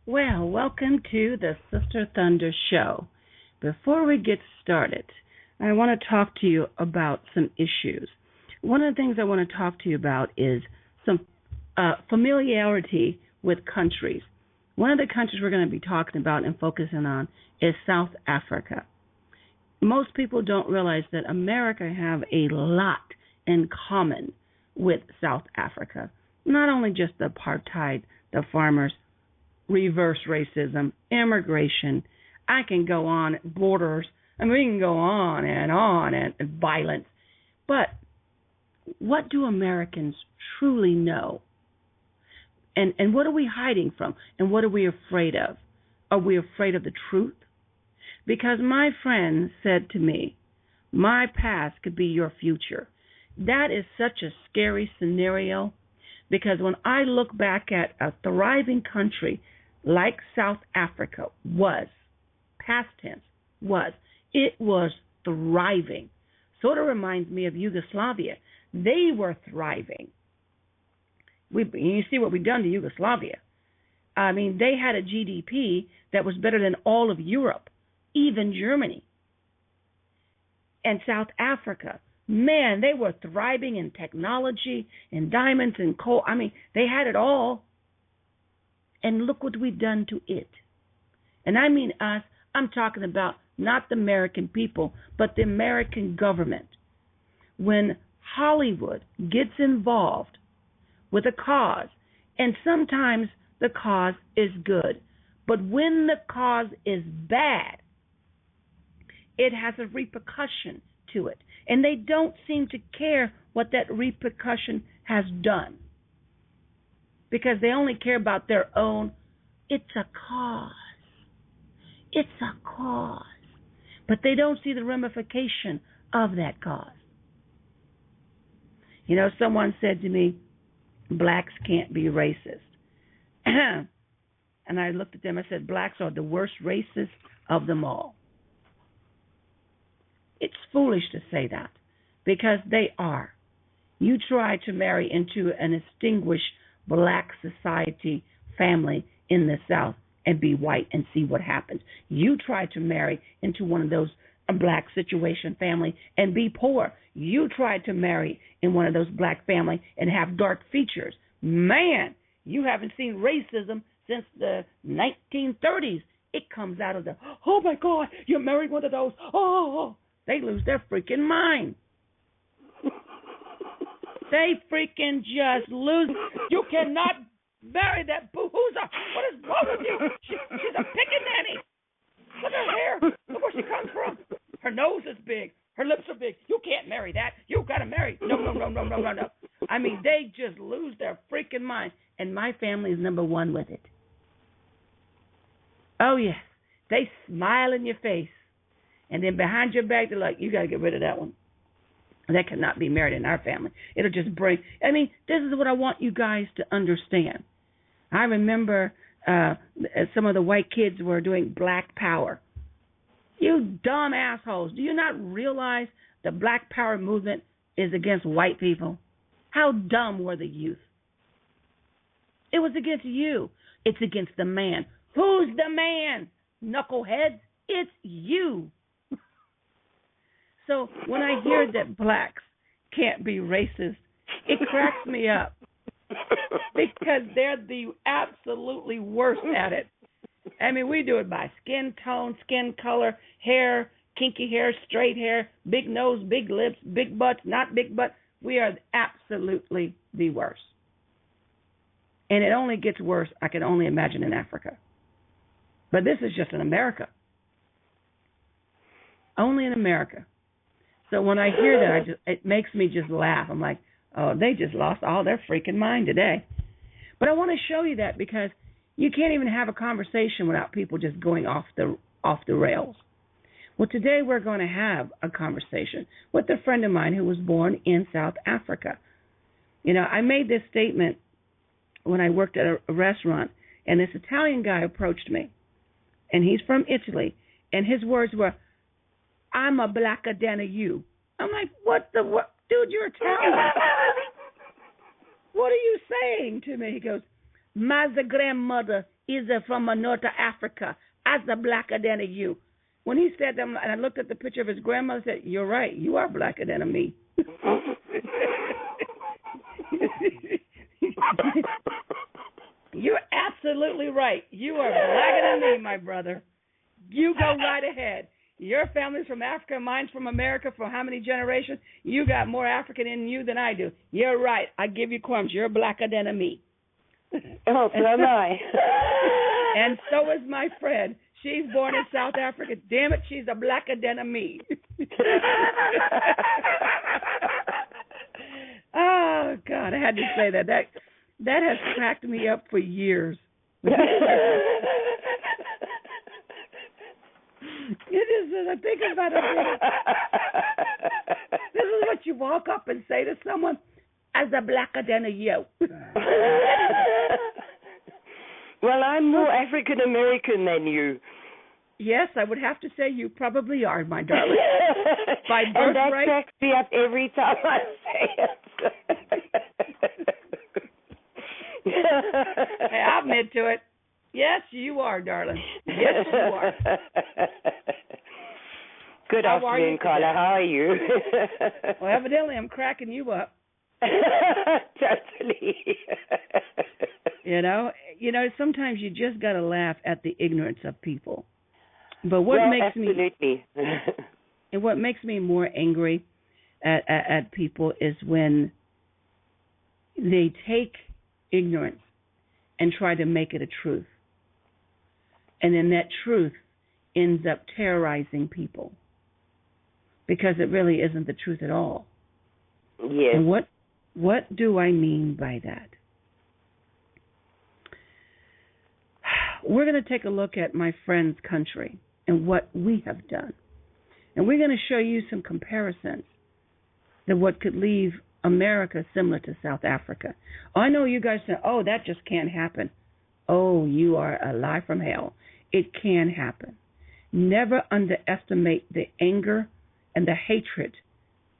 Well, welcome to the Sister Thunder Show. Before we get started, I want to talk to you about some issues. One of the things I want to talk to you about is some familiarity with countries. One of the countries we're going to be talking about and focusing on is South Africa. Most people don't realize that America have a lot in common with South Africa. Not only just the apartheid, the farmers, reverse racism, immigration. I can go on, borders. I mean, we can go on and violence. But what do Americans truly know? And what are we hiding from? And what are we afraid of? Are we afraid of the truth? Because my friend said to me, my past could be your future. That is such a scary scenario because when I look back at a thriving country like South Africa was, past tense, it was thriving. Sort of reminds me of Yugoslavia. They were thriving. You see what we've done to Yugoslavia. I mean, they had a GDP that was better than all of Europe, even Germany. And South Africa, man, they were thriving in technology, in diamonds and coal. I mean, they had it all. And look what we've done to it. And I mean us, I'm talking about not the American people, but the American government. When Hollywood gets involved with a cause, and sometimes the cause is good, but when the cause is bad, it has a repercussion to it. And they don't seem to care what that repercussion has done, because they only care about their own. It's a cause. It's a cause. But they don't see the ramification of that cause. You know, someone said to me, blacks can't be racist. And I looked at them, I said, blacks are the worst racists of them all. It's foolish to say that, because they are. You try to marry into an distinguished black society family in the South and be white and see what happens. You try to marry into one of those black situation family and be poor. You try to marry in one of those black family and have dark features. Man, you haven't seen racism since the 1930s. It comes out of the, oh my God, you married one of those. Oh, they lose their freaking mind. They freaking just lose. You cannot marry that boo-hoozer. What is wrong with you? She's a pickaninny. Look at her hair. Look where she comes from. Her nose is big. Her lips are big. You can't marry that. You got to marry. No. I mean, they just lose their freaking mind. And my family is number one with it. Oh, yes. They smile in your face. And then behind your back, they're like, you got to get rid of that one. That cannot be married in our family. It'll just bring, I mean, this is what I want you guys to understand. I remember some of the white kids were doing black power. You dumb assholes. Do you not realize the black power movement is against white people? How dumb were the youth? It was against you. It's against the man. Who's the man? Knuckleheads. It's you. So when I hear that blacks can't be racist, it cracks me up, because they're the absolutely worst at it. I mean, we do it by skin tone, skin color, hair, kinky hair, straight hair, big nose, big lips, big butts, not big butt. We are absolutely the worst. And it only gets worse, I can only imagine, in Africa. But this is just in America. Only in America. So when I hear that, it makes me just laugh. I'm like, oh, they just lost all their freaking mind today. But I want to show you that, because you can't even have a conversation without people just going off the rails. Well, today we're going to have a conversation with a friend of mine who was born in South Africa. You know, I made this statement when I worked at a restaurant, and this Italian guy approached me, and he's from Italy, and his words were, I'm a blacker than you. I'm like, what? Dude, you're Italian. What are you saying to me? He goes, my grandmother is from North Africa. As the blacker than you. When he said that, and I looked at the picture of his grandmother, and said, "You're right. You are blacker than me." You're absolutely right. You are blacker than me, my brother. You go right ahead. Your family's from Africa, mine's from America. For how many generations? You got more African in you than I do. You're right. I give you crumbs. You're blacker than me. Oh, so am I. And so is my friend. She's born in South Africa. Damn it, she's a blacker than me. Oh, God, I had to say that. That has cracked me up for years. It is. I think about it. This is what you walk up and say to someone, as a blacker than you. Well, I'm more African American than you. Yes, I would have to say you probably are, my darling. By birthright. And that cracks me up every time I say it. Hey, I'll admit to it. Yes, you are, darling. Yes, you are. Good afternoon, Carla. How are you? Well, evidently I'm cracking you up. Totally. You know, sometimes you just got to laugh at the ignorance of people. But what makes absolutely. And what makes me more angry at people is when they take ignorance and try to make it a truth. And then that truth ends up terrorizing people because it really isn't the truth at all. Yes. And what do I mean by that? We're going to take a look at my friend's country and what we have done. And we're going to show you some comparisons that what could leave America similar to South Africa. I know you guys say, oh, that just can't happen. Oh, you are a lie from hell. It can happen. Never underestimate the anger and the hatred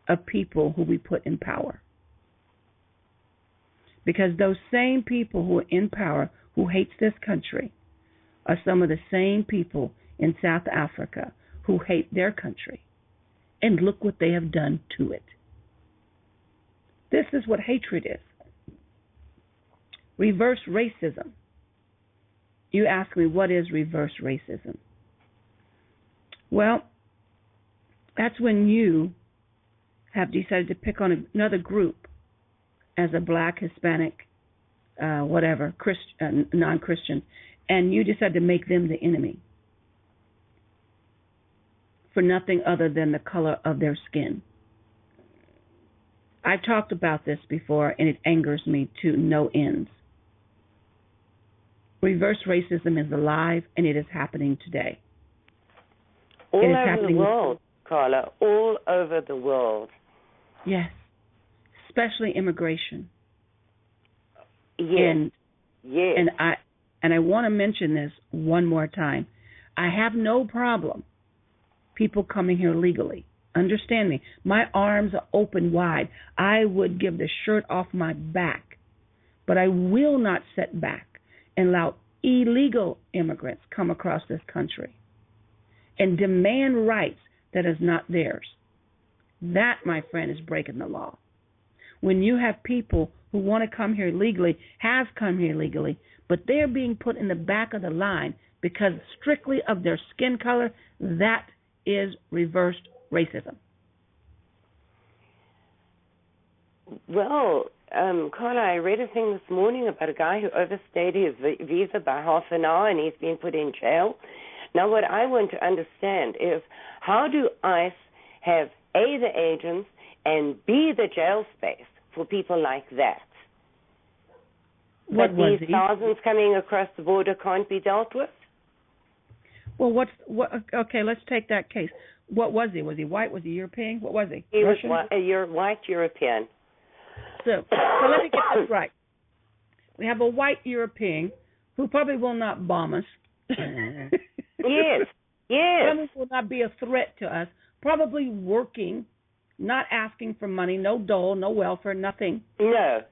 of people who we put in power. Because those same people who are in power, who hates this country, are some of the same people in South Africa who hate their country. And look what they have done to it. This is what hatred is. Reverse racism. You ask me, what is reverse racism? Well, that's when you have decided to pick on another group as a black, Hispanic, whatever, non-Christian, and you decide to make them the enemy for nothing other than the color of their skin. I've talked about this before, and it angers me to no ends. Reverse racism is alive, and it is happening today. All over the world, Carla, all over the world. Yes, especially immigration. Yes. And I want to mention this one more time. I have no problem people coming here legally. Understand me. My arms are open wide. I would give the shirt off my back, but I will not sit back and allow illegal immigrants come across this country and demand rights that is not theirs. That, my friend, is breaking the law. When you have people who want to come here legally, have come here legally, but they're being put in the back of the line because strictly of their skin color, that is reversed racism. Well, Carla, I read a thing this morning about a guy who overstayed his visa by half an hour and he's been put in jail. Now, what I want to understand is, how do ICE have A, the agents, and B, the jail space for people like that? What was these thousands coming across the border can't be dealt with? Well, okay, let's take that case. What was he? Was he white? Was he European? What was he? He Russian? was white European. So let me get this right. We have a white European who probably will not bomb us. Yes. Probably will not be a threat to us. Probably working, not asking for money, no dole, no welfare, nothing. No.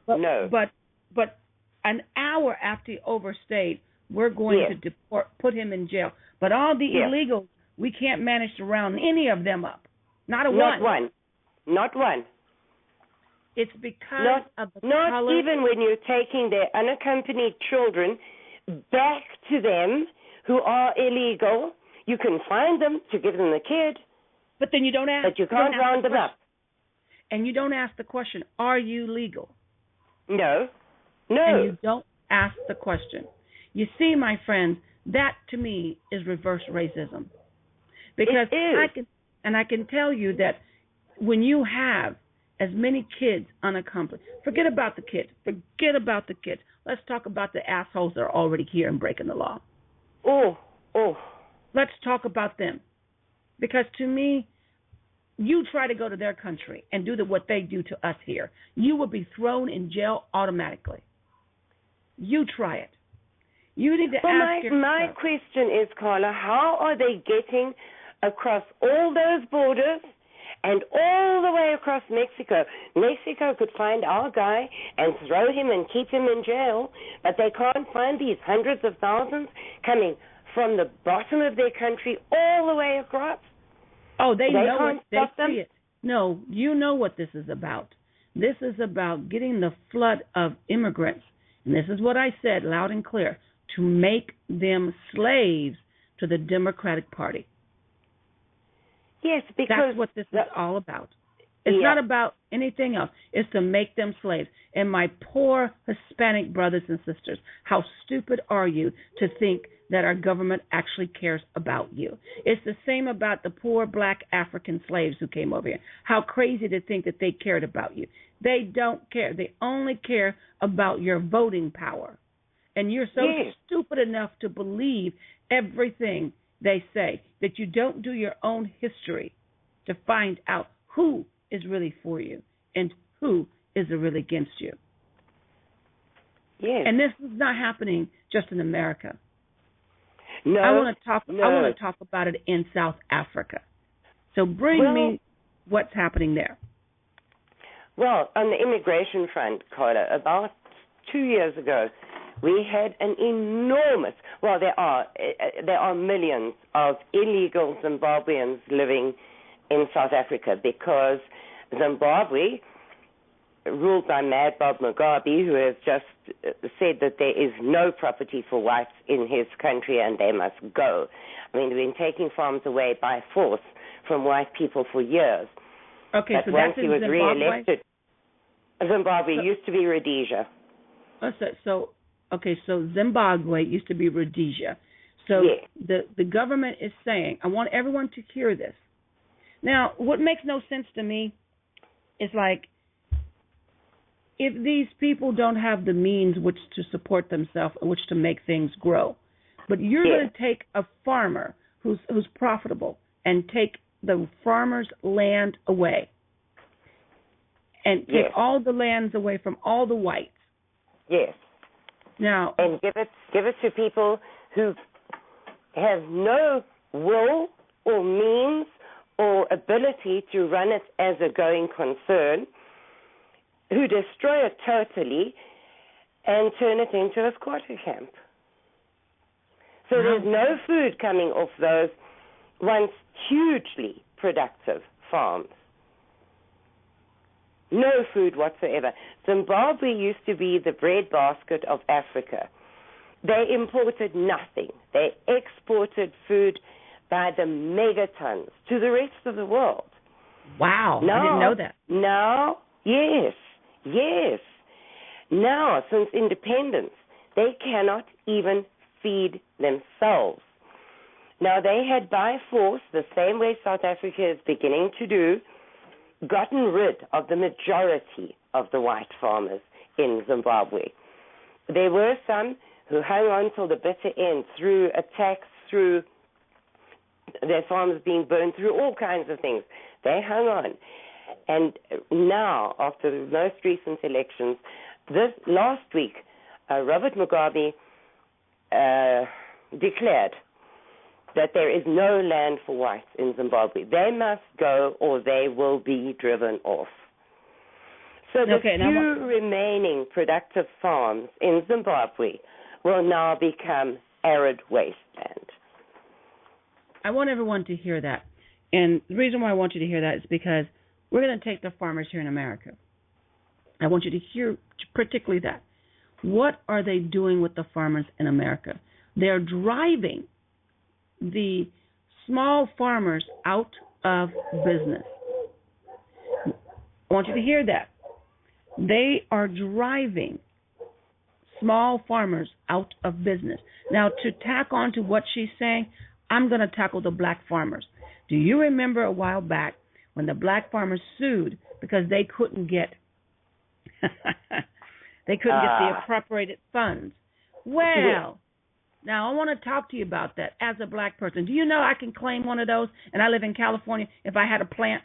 But an hour after he overstayed we're going Yes. to put him in jail. But all the Yes. illegals, we can't manage to round any of them up. Not a Not one. one. Not one. It's because of the Not color. even when you're taking their unaccompanied children back to them who are illegal. You can find them to give them the kid, But then you don't ask. but you can't round them up. And you don't ask the question, are you legal? No. And you don't ask the question. You see, my friends, that to me is reverse racism. Because It is. I can tell you that when you have as many kids unaccompanied, forget about the kids. Let's talk about the assholes that are already here and breaking the law. Oh. Let's talk about them. Because to me, you try to go to their country and do what they do to us here, you will be thrown in jail automatically. You try it. You need to ask yourself. My question is, Carla, how are they getting across all those borders and all the way across Mexico? Mexico could find our guy and throw him and keep him in jail, but they can't find these hundreds of thousands coming from the bottom of their country all the way across. Oh, they know can't it. They stop them? see it. No, you know what this is about. This is about getting the flood of immigrants, and this is what I said loud and clear, to make them slaves to the Democratic Party. Yes, because that's what this is all about. It's not about anything else. It's to make them slaves. And my poor Hispanic brothers and sisters, how stupid are you to think that our government actually cares about you? It's the same about the poor black African slaves who came over here. How crazy to think that they cared about you. They don't care. They only care about your voting power. And you're so stupid enough to believe everything they say that you don't do your own history to find out who is really for you and who is really against you. Yes. And this is not happening just in America. No. I want to talk about it in South Africa. So bring me what's happening there. Well, on the immigration front, Carla, about 2 years ago, we had an enormous, there are millions of illegal Zimbabweans living in South Africa because Zimbabwe, ruled by Mad Bob Mugabe, who has just said that there is no property for whites in his country and they must go. I mean, they've been taking farms away by force from white people for years. Okay, but so once that's he in was Zimbabwe? re-elected, Zimbabwe used to be Rhodesia. So Zimbabwe used to be Rhodesia. So the government is saying, I want everyone to hear this. Now, what makes no sense to me is like, if these people don't have the means which to support themselves and which to make things grow, but you're going to take a farmer who's profitable and take the farmer's land away and take all the lands away from all the whites. Yes. Now, and give it to people who have no will or means or ability to run it as a going concern, who destroy it totally and turn it into a squatter camp. So there's no food coming off those once hugely productive farms. No food whatsoever. Zimbabwe used to be the breadbasket of Africa. They imported nothing. They exported food by the megatons to the rest of the world. Wow, I didn't know that. Now, yes. Now, since independence, they cannot even feed themselves. Now, they had by force, the same way South Africa is beginning to do, gotten rid of the majority of the white farmers in Zimbabwe. There were some who hung on till the bitter end through attacks, through their farms being burned, through all kinds of things. They hung on. And now, after the most recent elections, this last week, Robert Mugabe declared that there is no land for whites in Zimbabwe. They must go or they will be driven off. So the few remaining productive farms in Zimbabwe will now become arid wasteland. I want everyone to hear that. And the reason why I want you to hear that is because we're going to take the farmers here in America. I want you to hear particularly that. What are they doing with the farmers in America? They're driving the small farmers out of business. I want you to hear that. They are driving small farmers out of business. Now, to tack on to what she's saying, I'm going to tackle the black farmers. Do you remember a while back when the black farmers sued because they couldn't get the appropriated funds? Well, now I want to talk to you about that as a black person. Do you know I can claim one of those? And I live in California. If I had a plant,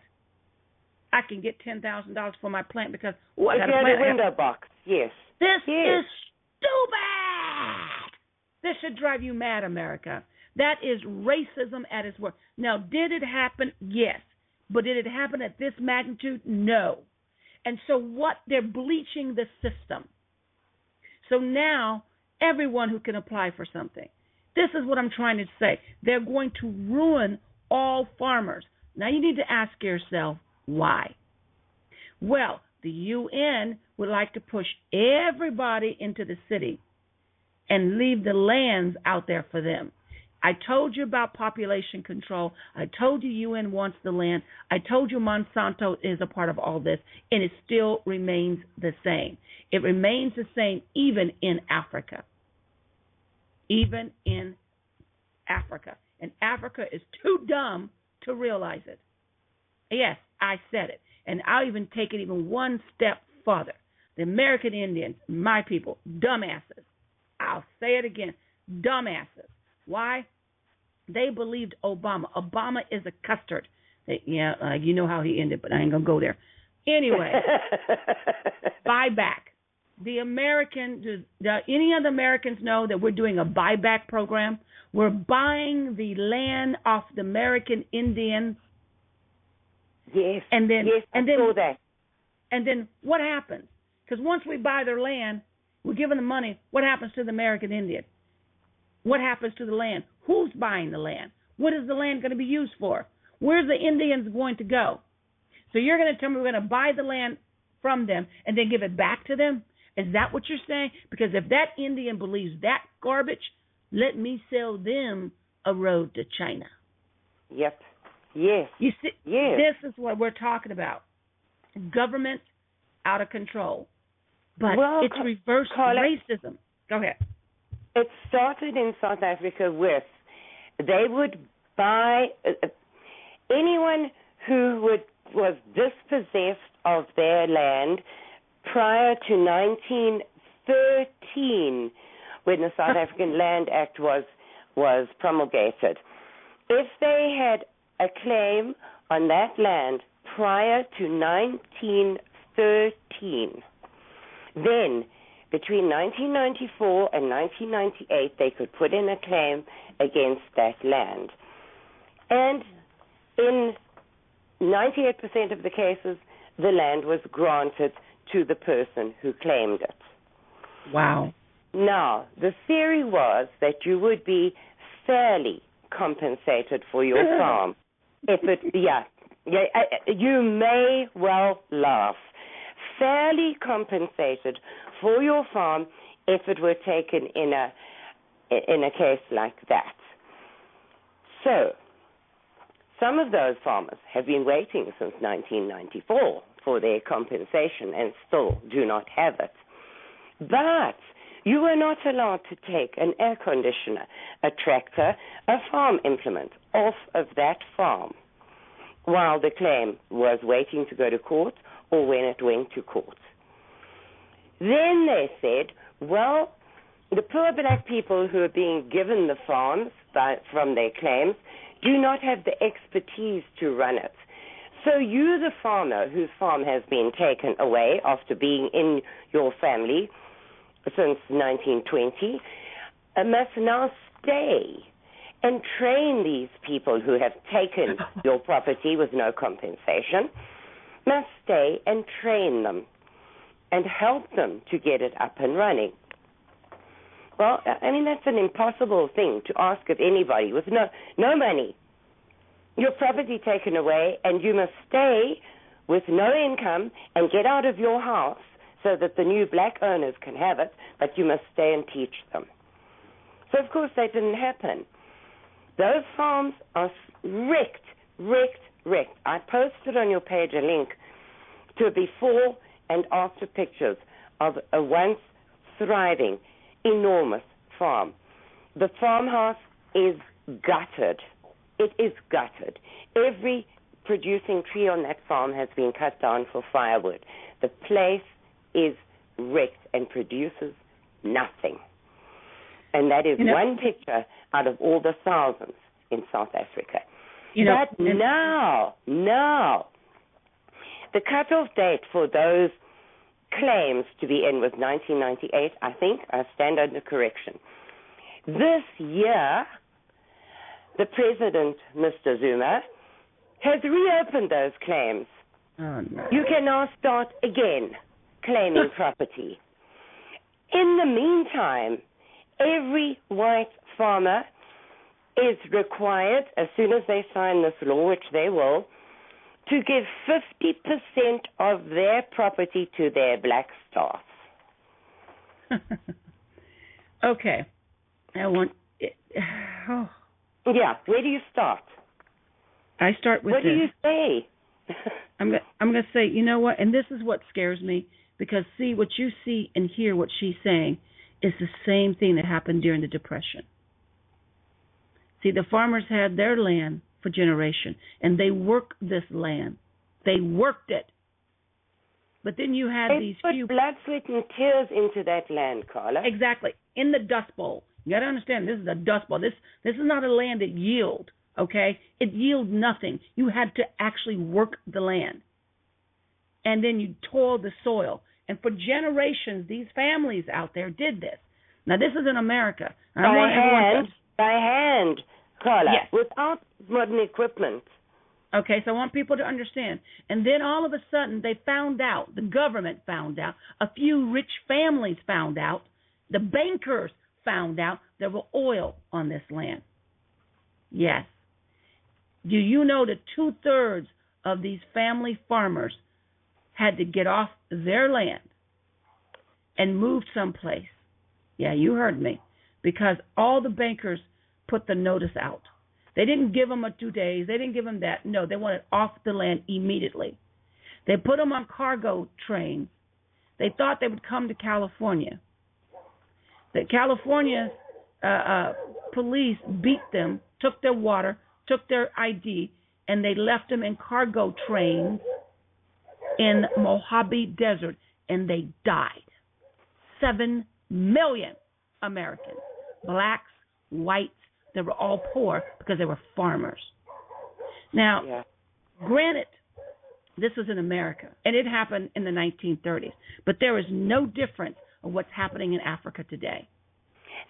I can get $10,000 for my plant because I got a plant. A window box, yes. This is stupid. This should drive you mad, America. That is racism at its worst. Now, did it happen? Yes. But did it happen at this magnitude? No. And so what? They're bleaching the system. So now everyone who can apply for something. This is what I'm trying to say. They're going to ruin all farmers. Now you need to ask yourself, why? Well, the UN would like to push everybody into the city and leave the lands out there for them. I told you about population control. I told you UN wants the land. I told you Monsanto is a part of all this, and it still remains the same. It remains the same even in Africa. Even in Africa. And Africa is too dumb to realize it. Yes, I said it. And I'll even take it even one step further. The American Indians, my people, dumbasses. I'll say it again, dumbasses. Why? They believed Obama. Obama is a custard. You know how he ended, but I ain't going to go there. Anyway, buyback. Any of the Americans know that we're doing a buyback program? We're buying the land off the American Indians. Yes. I saw that. And then what happens? Because once we buy their land, we're giving them money. What happens to the American Indian? What happens to the land? Who's buying the land? What is the land going to be used for? Where's the Indians going to go? So you're going to tell me we're going to buy the land from them and then give it back to them? Is that what you're saying? Because if that Indian believes that garbage, let me sell them a road to China. Yep. Yes. You see, yes. This is what we're talking about. Government out of control. But it's reverse racism. Go ahead. It started in South Africa with they would buy anyone who was dispossessed of their land prior to 1913, when the South African Land Act was promulgated. If they had a claim on that land prior to 1913, then between 1994 and 1998, they could put in a claim against that land. And in 98% of the cases, the land was granted to the person who claimed it. Wow. Now, the theory was that you would be fairly compensated for your farm. You may well laugh. Fairly compensated for your farm if it were taken in a case like that. So, some of those farmers have been waiting since 1994 for their compensation and still do not have it. But you were not allowed to take an air conditioner, a tractor, a farm implement off of that farm while the claim was waiting to go to court or when it went to court. Then they said, well, the poor black people who are being given the farms from their claims do not have the expertise to run it. So you, the farmer whose farm has been taken away after being in your family since 1920, must now stay and train these people who have taken your property with no compensation, must stay and train them and help them to get it up and running. Well, I mean, that's an impossible thing to ask of anybody with no money. Your property taken away, and you must stay with no income and get out of your house so that the new black owners can have it, but you must stay and teach them. So, of course, that didn't happen. Those farms are wrecked. I posted on your page a link to a before and after pictures of a once thriving, enormous farm. The farmhouse is gutted. It is gutted. Every producing tree on that farm has been cut down for firewood. The place is wrecked and produces nothing. And that is one picture out of all the thousands in South Africa. But now, the cutoff date for those claims to be in was 1998, I think. I stand under correction. This year, the president, Mr. Zuma, has reopened those claims. Oh, no. You can now start again claiming property. In the meantime, every white farmer is required, as soon as they sign this law, which they will, to give 50% of their property to their black staff. Okay. I want... Yeah, where do you start? I start with what this. What do you say? I'm going to say, you know what, and this is what scares me, because see, what you see and hear what she's saying is the same thing that happened during the Depression. See, the farmers had their land for generation, and they worked this land. They worked it. But then you had they these put few... blood, sweat, and tears into that land, Carla. Exactly. In the Dust Bowl. You got to understand, this is a Dust Bowl. This is not a land that yield, okay? It yield nothing. You had to actually work the land. And then you toiled the soil. And for generations, these families out there did this. Now, this is in America. By hand, Carla, yes. Without modern equipment. Okay, so I want people to understand. And then all of a sudden, they found out, the government found out, a few rich families found out, the bankers found out there was oil on this land. Yes. Do you know that 2/3 of these family farmers had to get off their land and move someplace? Yeah, you heard me. Because all the bankers put the notice out. They didn't give them 2 days. They didn't give them that. No, they wanted off the land immediately. They put them on cargo trains. They thought they would come to California. The California police beat them, took their water, took their ID, and they left them in cargo trains in Mojave Desert, and they died. 7 million Americans, blacks, whites, they were all poor because they were farmers. Now, Granted, this was in America, and it happened in the 1930s, but there is no difference of what's happening in Africa today.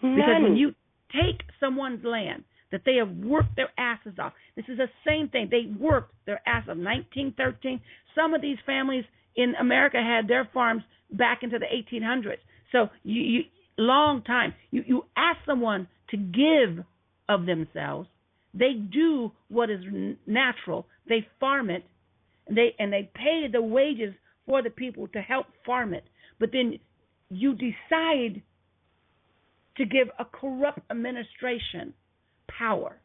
None. Because when you take someone's land that they have worked their asses off, this is the same thing. They worked their ass off. 1913, some of these families in America had their farms back into the 1800s. So long time. You ask someone to give of themselves. They do what is natural. They farm it, and they pay the wages for the people to help farm it. But then you decide to give a corrupt administration power.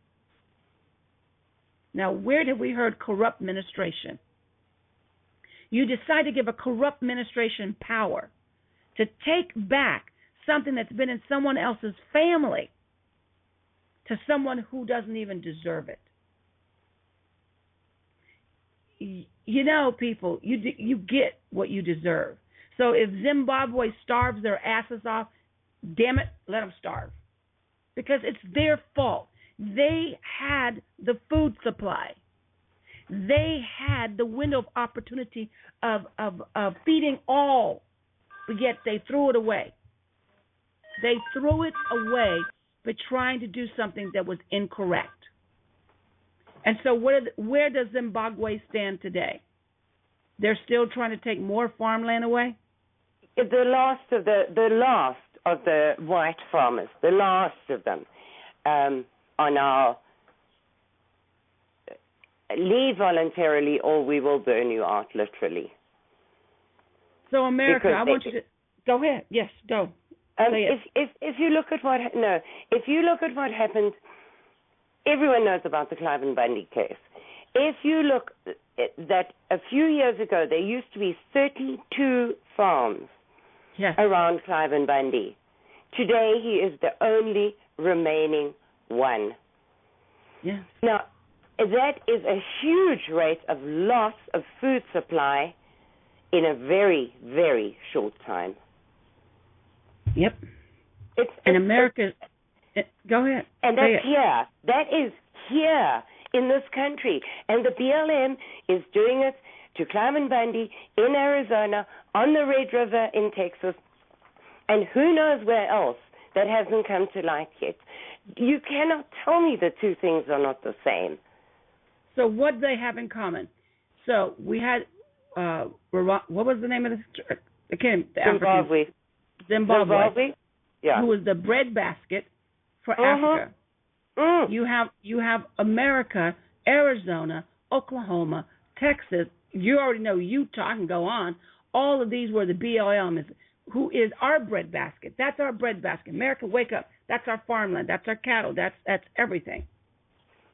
Now, where have we heard corrupt administration? You decide to give a corrupt administration power to take back something that's been in someone else's family to someone who doesn't even deserve it. You know, people, you get what you deserve. So if Zimbabwe starves their asses off, damn it, let them starve. Because it's their fault. They had the food supply. They had the window of opportunity of feeding all, but yet they threw it away. They threw it away by trying to do something that was incorrect. And so where does Zimbabwe stand today? They're still trying to take more farmland away? The last of the white farmers, the last of them, are now leave voluntarily or we will burn you out, literally. So America, I want you to go ahead. Yes, go. If you look at what happened, everyone knows about the Cliven Bundy case. If you look at that, a few years ago there used to be 32 farms around Cliven Bundy. Today he is the only remaining one. Yeah. Now that is a huge rate of loss of food supply in a very, very short time. Yep. In America, go ahead. And that's here. That is here in this country. And the BLM is doing it to Cliven Bundy in Arizona, on the Red River in Texas, and who knows where else that hasn't come to light yet. You cannot tell me the two things are not the same. So what they have in common? So we had, what was the name of the Zimbabwe. Yeah. Who was the breadbasket for Africa. You have America, Arizona, Oklahoma, Texas. You already know Utah. I can go on. All of these were the BLM, who is our breadbasket. That's our breadbasket. America, wake up. That's our farmland. That's our cattle. That's everything.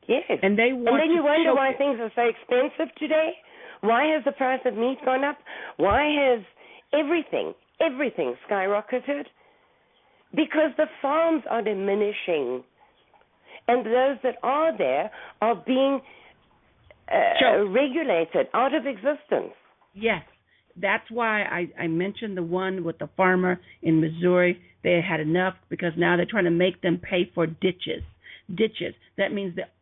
Yes. And they want. And then you wonder why things are so expensive today. Why has the price of meat gone up? Why has everything skyrocketed? Because the farms are diminishing, and those that are there are being regulated out of existence. Yes, that's why I mentioned the one with the farmer in Missouri. They had enough because now they're trying to make them pay for ditches. That means that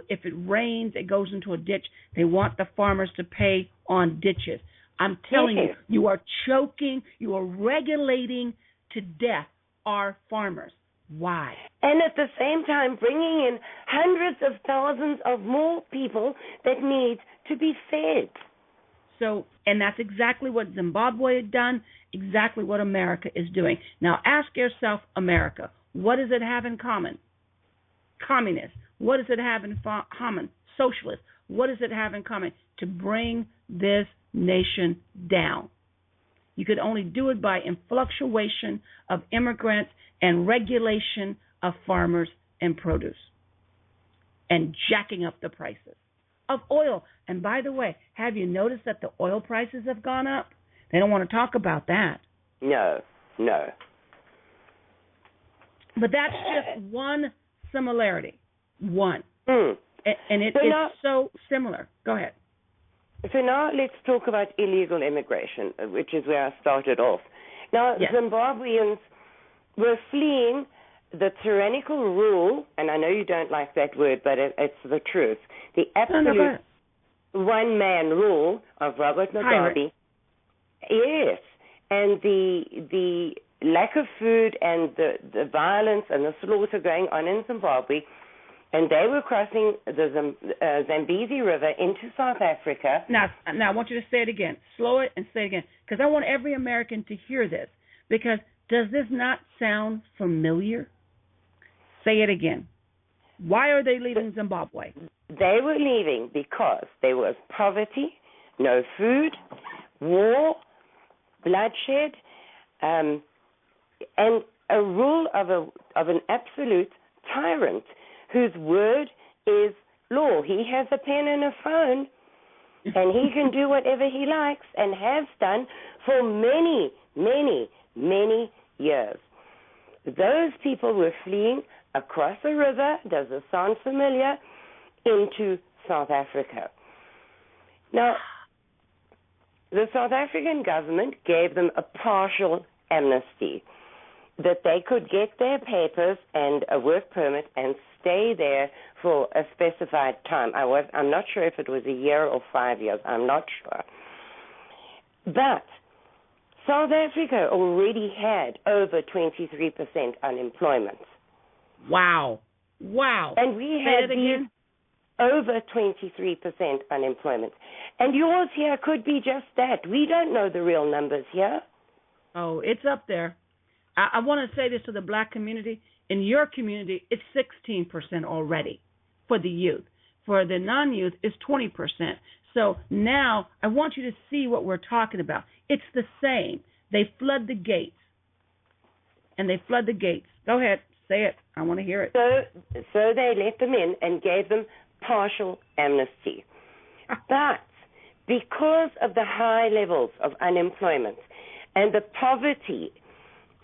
if it rains, it goes into a ditch. They want the farmers to pay on ditches. I'm telling you, you are choking, you are regulating to death our farmers. Why? And at the same time, bringing in hundreds of thousands of more people that need to be fed. So, and that's exactly what Zimbabwe had done, exactly what America is doing. Now, ask yourself, America, what does it have in common? Communist. What does it have in common? Socialist. What does it have in common? To bring this nation down. You could only do it by influctuation of immigrants and regulation of farmers and produce and jacking up the prices of oil. And by the way, have you noticed that the oil prices have gone up? They don't want to talk about that. No. But that's just one similarity. One. And it is so similar. Go ahead. So now let's talk about illegal immigration, which is where I started off. Now, Zimbabweans were fleeing the tyrannical rule, and I know you don't like that word, but it's the truth, the absolute one-man rule of Robert Mugabe. Yes, and the lack of food and the violence and the slaughter going on in Zimbabwe. And they were crossing the Zambezi River into South Africa. Now, I want you to say it again. Slow it and say it again. Because I want every American to hear this. Because does this not sound familiar? Say it again. Why are they leaving Zimbabwe? They were leaving because there was poverty, no food, war, bloodshed, and a rule of an absolute tyrant whose word is law. He has a pen and a phone, and he can do whatever he likes and has done for many, many, many years. Those people were fleeing across the river, does this sound familiar, into South Africa. Now, the South African government gave them a partial amnesty, that they could get their papers and a work permit and stay there for a specified time. I'm not sure if it was a year or 5 years. I'm not sure. But South Africa already had over 23% unemployment. Wow. And we had over 23% unemployment. And yours here could be just that. We don't know the real numbers here. Oh, it's up there. I want to say this to the black community. In your community, it's 16% already for the youth. For the non-youth, it's 20%. So now I want you to see what we're talking about. It's the same. They flood the gates. And they flood the gates. Go ahead. Say it. I want to hear it. So they let them in and gave them partial amnesty. But because of the high levels of unemployment and the poverty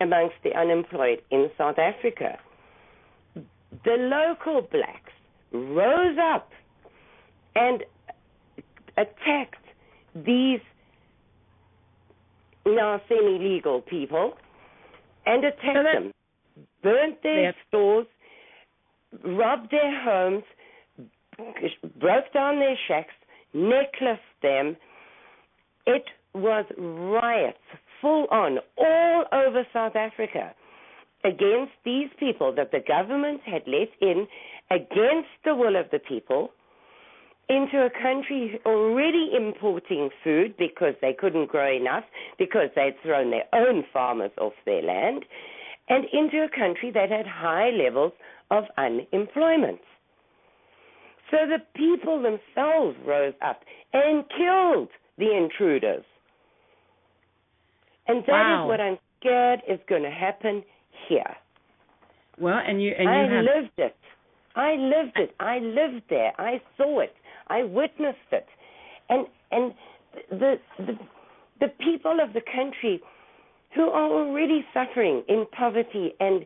amongst the unemployed in South Africa, the local blacks rose up and attacked these now semi-legal people and attacked them, burnt their stores, robbed their homes, broke down their shacks, necklaced them. It was riots, full on, all over South Africa against these people that the government had let in against the will of the people into a country already importing food because they couldn't grow enough, because they'd thrown their own farmers off their land, and into a country that had high levels of unemployment. So the people themselves rose up and killed the intruders. And that is what I'm scared is going to happen here. Well, I lived it. I lived it. I lived there. I saw it. I witnessed it. And the people of the country who are already suffering in poverty and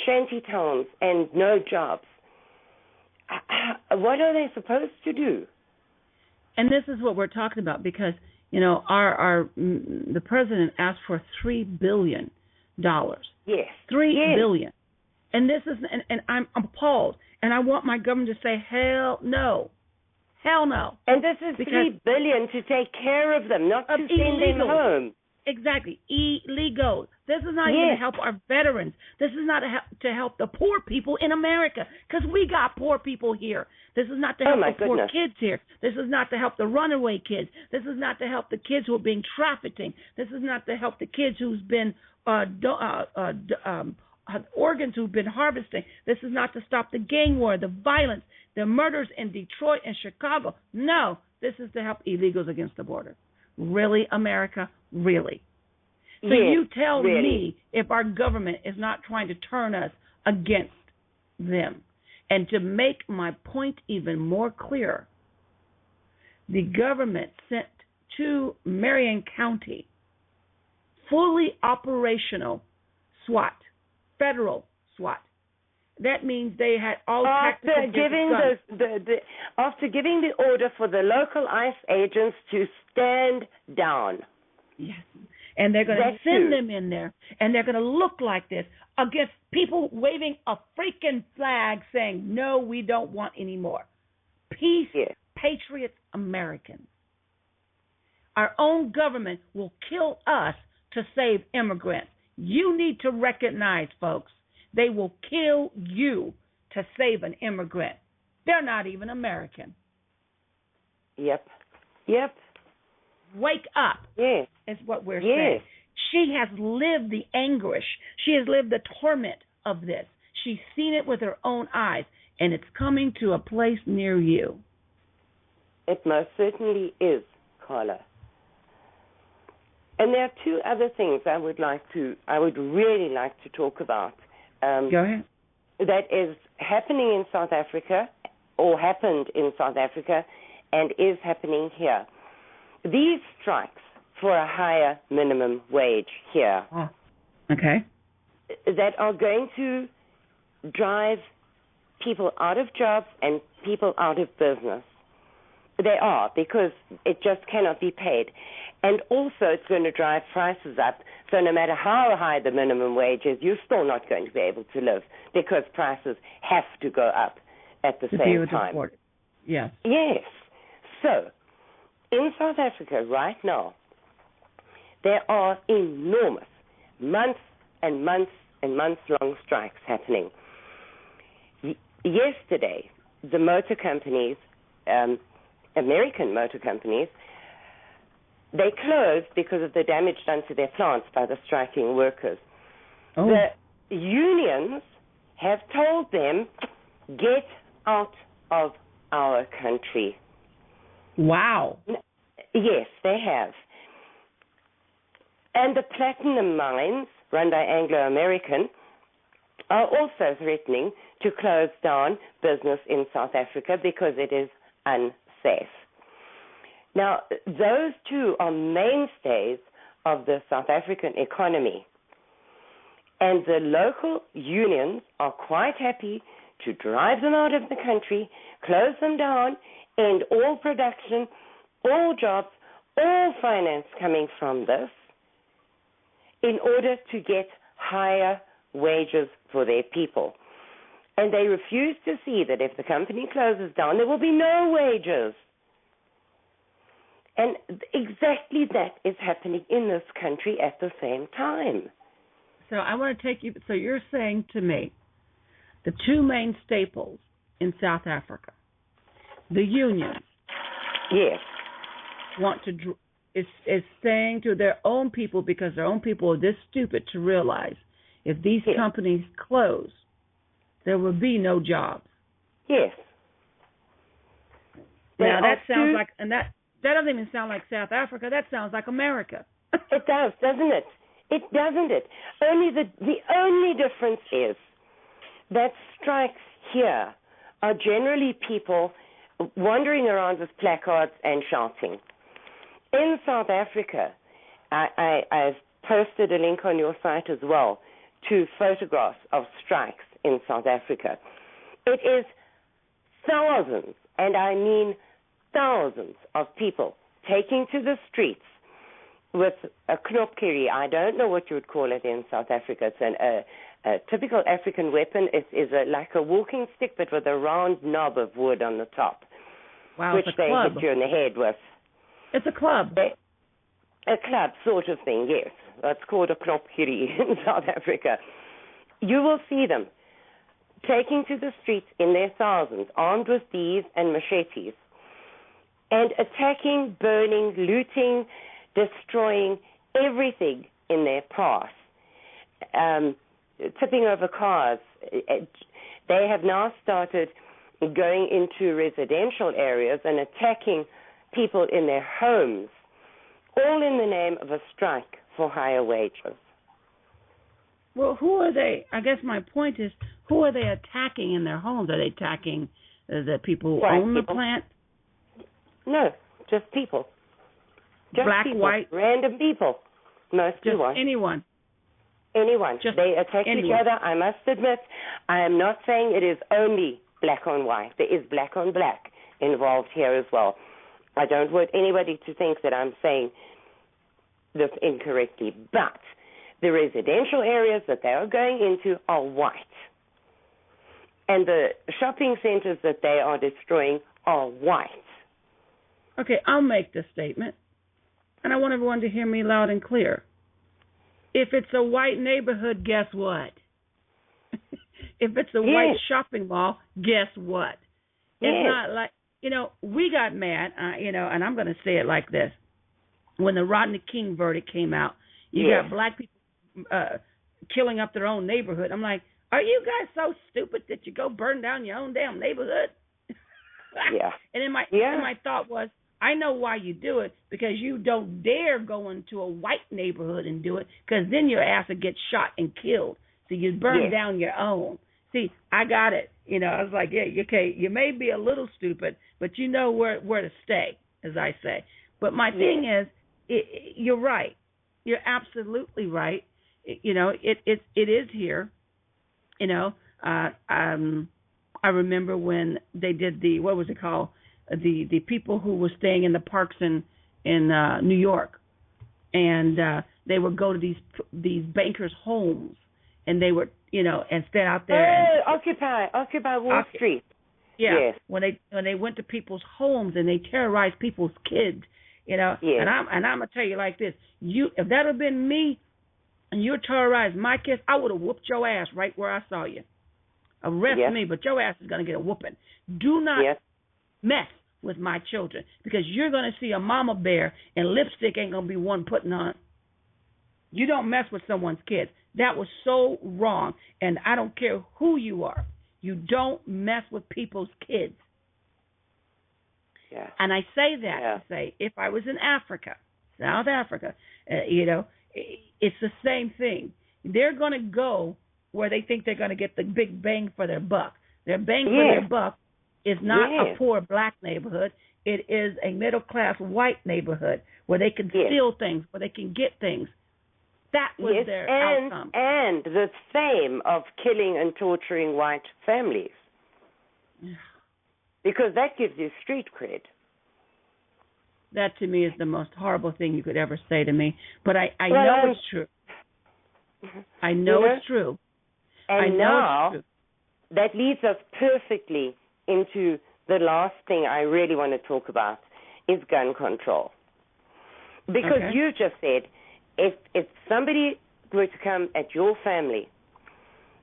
shanty towns and no jobs, what are they supposed to do? And this is what we're talking about because, the president asked for $3 billion. Yes. $3 billion. And this is, and I'm appalled. And I want my government to say, hell no. Hell no. And this is $3 billion to take care of them, not to send them home. Exactly. Illegals. This is not even to help our veterans. This is not to help the poor people in America, because we got poor people here. This is not to help the poor kids here. This is not to help the runaway kids. This is not to help the kids who are being trafficked. This is not to help the kids who's been organs who've been harvesting. This is not to stop the gang war, the violence, the murders in Detroit and Chicago. No, this is to help illegals against the border. Really, America? Really? So you tell me if our government is not trying to turn us against them. And to make my point even more clear, the government sent to Marion County fully operational SWAT, federal SWAT. That means they had all tactical guns. After giving the order for the local ICE agents to stand down. Yes. And they're going to send them in there, and they're going to look like this against people waving a freaking flag saying, no, we don't want any more. Peace, patriots, Americans. Our own government will kill us to save immigrants. You need to recognize, folks, they will kill you to save an immigrant. They're not even American. Yep. Wake up. Yes. Is what we're saying. She has lived the anguish. She has lived the torment of this. She's seen it with her own eyes, and it's coming to a place near you. It most certainly is, Carla. And there are two other things I would really like to talk about. Go ahead. That is happening in South Africa, or happened in South Africa, and is happening here. These strikes for a higher minimum wage here, that are going to drive people out of jobs and people out of business. They are, because it just cannot be paid. And also it's going to drive prices up. So no matter how high the minimum wage is, you're still not going to be able to live, because prices have to go up at the same time. Yes. Yes. So in South Africa right now, there are enormous months and months and months long strikes happening. Yesterday, the motor companies, American motor companies, they closed because of the damage done to their plants by the striking workers. Oh. The unions have told them, get out of our country. Wow. Yes, they have. And the platinum mines, run by Anglo American, are also threatening to close down business in South Africa because it is unsafe. Now, those two are mainstays of the South African economy. And the local unions are quite happy to drive them out of the country, close them down, end all production, all jobs, all finance coming from this, in order to get higher wages for their people. And they refuse to see that if the company closes down, there will be no wages. And exactly that is happening in this country at the same time. So I want to take you, so you're saying to me, the two main staples in South Africa, the unions, yes, want to, is saying to their own people, because their own people are this stupid to realize if these yes. companies close, there will be no jobs. Yes. Now that sounds like, and that doesn't even sound like South Africa. That sounds like America. It does, doesn't it? It doesn't it? Only the only difference is that strikes here are generally people wandering around with placards and shouting. In South Africa, I've posted a link on your site as well to photographs of strikes in South Africa. It is thousands, and I mean thousands of people taking to the streets with a knopkerrie. I don't know what you would call it in South Africa. It's a typical African weapon. It is like a walking stick, but with a round knob of wood on the top, wow, which they hit you in the head with. It's a club. A club sort of thing, yes. That's called a knopkerrie in South Africa. You will see them taking to the streets in their thousands, armed with these and machetes, and attacking, burning, looting, destroying everything in their path, tipping over cars. They have now started going into residential areas and attacking people in their homes, all in the name of a strike for higher wages. Well, who are they? I guess my point is, who are they attacking in their homes? Are they attacking the people who own the plant? No, just people. Just black, people. white? Random people. Mostly just white. anyone. Anyone. Just they attack anyone. each other. I must admit, I am not saying it is only black on white. There is black on black involved here as well. I don't want anybody to think that I'm saying this incorrectly, but the residential areas that they are going into are white. And the shopping centers that they are destroying are white. Okay, I'll make this statement, and I want everyone to hear me loud and clear. If it's a white neighborhood, guess what? If it's a white shopping mall, guess what? It's not like, we got mad, and I'm going to say it like this. When the Rodney King verdict came out, you got black people killing up their own neighborhood. I'm like, are you guys so stupid that you go burn down your own damn neighborhood? Yeah. And then my thought was, I know why you do it, because you don't dare go into a white neighborhood and do it, because then your ass would get shot and killed. So you burn down your own. See, I got it. I was like, yeah, okay, you may be a little stupid, but you know where to stay, as I say. But my thing is, you're right. You're absolutely right. It is here. I remember when they did the, what was it called? The people who were staying in the parks in New York, and they would go to these bankers' homes, and they would and stay out there. Occupy Wall Street. Yeah. Yes. When they went to people's homes and they terrorized people's kids, Yes. And I'm gonna tell you like this: if that had been me, and you terrorized my kids, I would have whooped your ass right where I saw you. Arrest me, but your ass is gonna get a whooping. Do not mess with my children, because you're going to see a mama bear, and lipstick ain't going to be one putting on. You don't mess with someone's kids. That was so wrong. And I don't care who you are. You don't mess with people's kids. Yeah. And I say that to say, if I was in Africa, South Africa, it's the same thing. They're going to go where they think they're going to get the big bang for their buck. Their bang for their buck is not a poor black neighborhood. It is a middle-class white neighborhood where they can steal things, where they can get things. That was their outcome. And the fame of killing and torturing white families. Because that gives you street cred. That, to me, is the most horrible thing you could ever say to me. But I know it's true. I know it's true. And now, that leads us perfectly into the last thing I really want to talk about, is gun control. Because you just said, if somebody were to come at your family,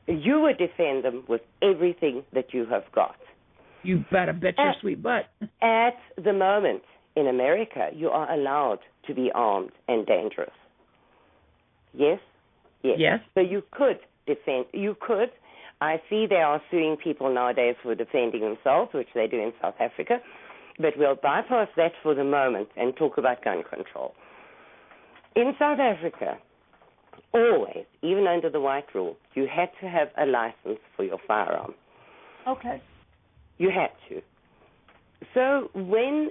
you would defend them with everything that you have got. You better bet your sweet butt. At the moment, in America, you are allowed to be armed and dangerous. Yes? Yes. So you could defend. You could. I see they are suing people nowadays for defending themselves, which they do in South Africa. But we'll bypass that for the moment and talk about gun control. In South Africa, always, even under the white rule, you had to have a license for your firearm. Okay. You had to. So when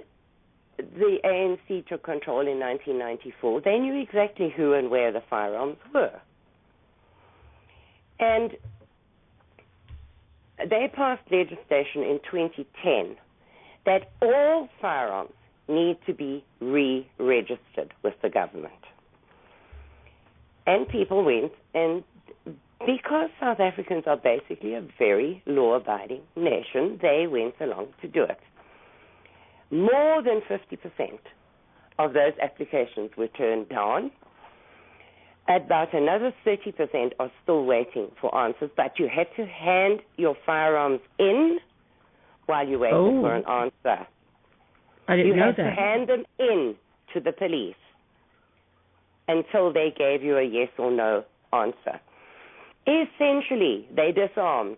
the ANC took control in 1994, they knew exactly who and where the firearms were. And they passed legislation in 2010 that all firearms need to be re-registered with the government. And people went, and because South Africans are basically a very law-abiding nation, they went along to do it. More than 50% of those applications were turned down. About another 30% are still waiting for answers, but you had to hand your firearms in while you waited for an answer. I didn't know that. You had to hand them in to the police until they gave you a yes or no answer. Essentially, they disarmed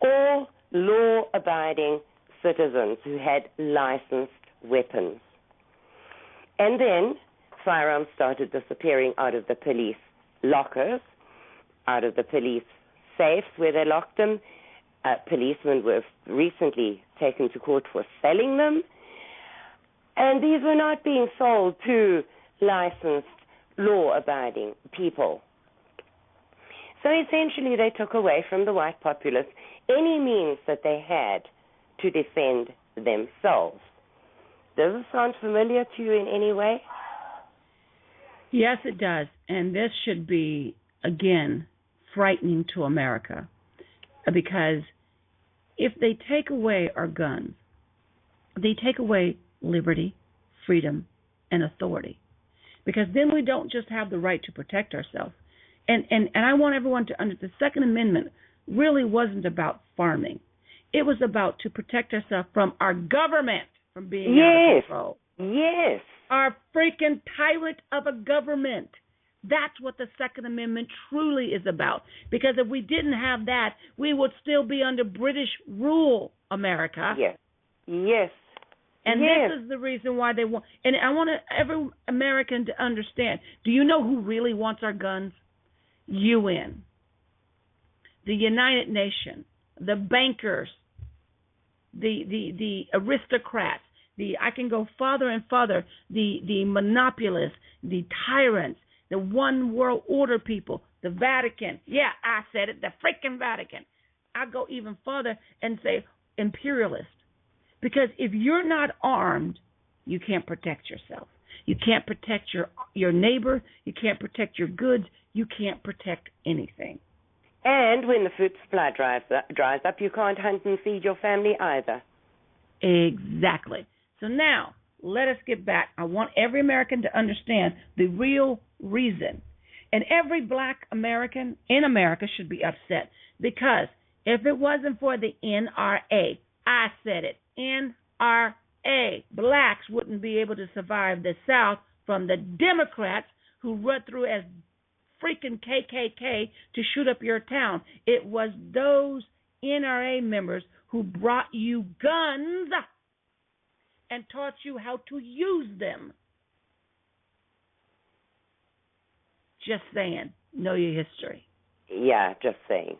all law-abiding citizens who had licensed weapons. And then firearms started disappearing out of the police lockers, out of the police safes where they locked them. Policemen were recently taken to court for selling them. And these were not being sold to licensed, law-abiding people. So essentially they took away from the white populace any means that they had to defend themselves. Does it sound familiar to you in any way? Yes, it does. And this should be, again, frightening to America. Because if they take away our guns, they take away liberty, freedom, and authority. Because then we don't just have the right to protect ourselves. And I want everyone to understand the Second Amendment really wasn't about farming. It was about to protect ourselves from our government from being out of control. Yes. Our freaking tyrant of a government. That's what the Second Amendment truly is about. Because if we didn't have that, we would still be under British rule, America. Yes. Yes. And this is the reason why they want. And I want every American to understand. Do you know who really wants our guns? UN, the United Nations, the bankers, the aristocrats. I can go farther and farther. The monopolists, the tyrants, the one world order people, the Vatican. Yeah, I said it, the freaking Vatican. I go even further and say imperialist. Because if you're not armed, you can't protect yourself. You can't protect your neighbor. You can't protect your goods. You can't protect anything. And when the food supply dries up, you can't hunt and feed your family either. Exactly. So now, let us get back. I want every American to understand the real reason. And every black American in America should be upset. Because if it wasn't for the NRA, I said it, NRA, blacks wouldn't be able to survive the South from the Democrats who run through as freaking KKK to shoot up your town. It was those NRA members who brought you guns and taught you how to use them. Just saying. Know your history. Yeah, just saying.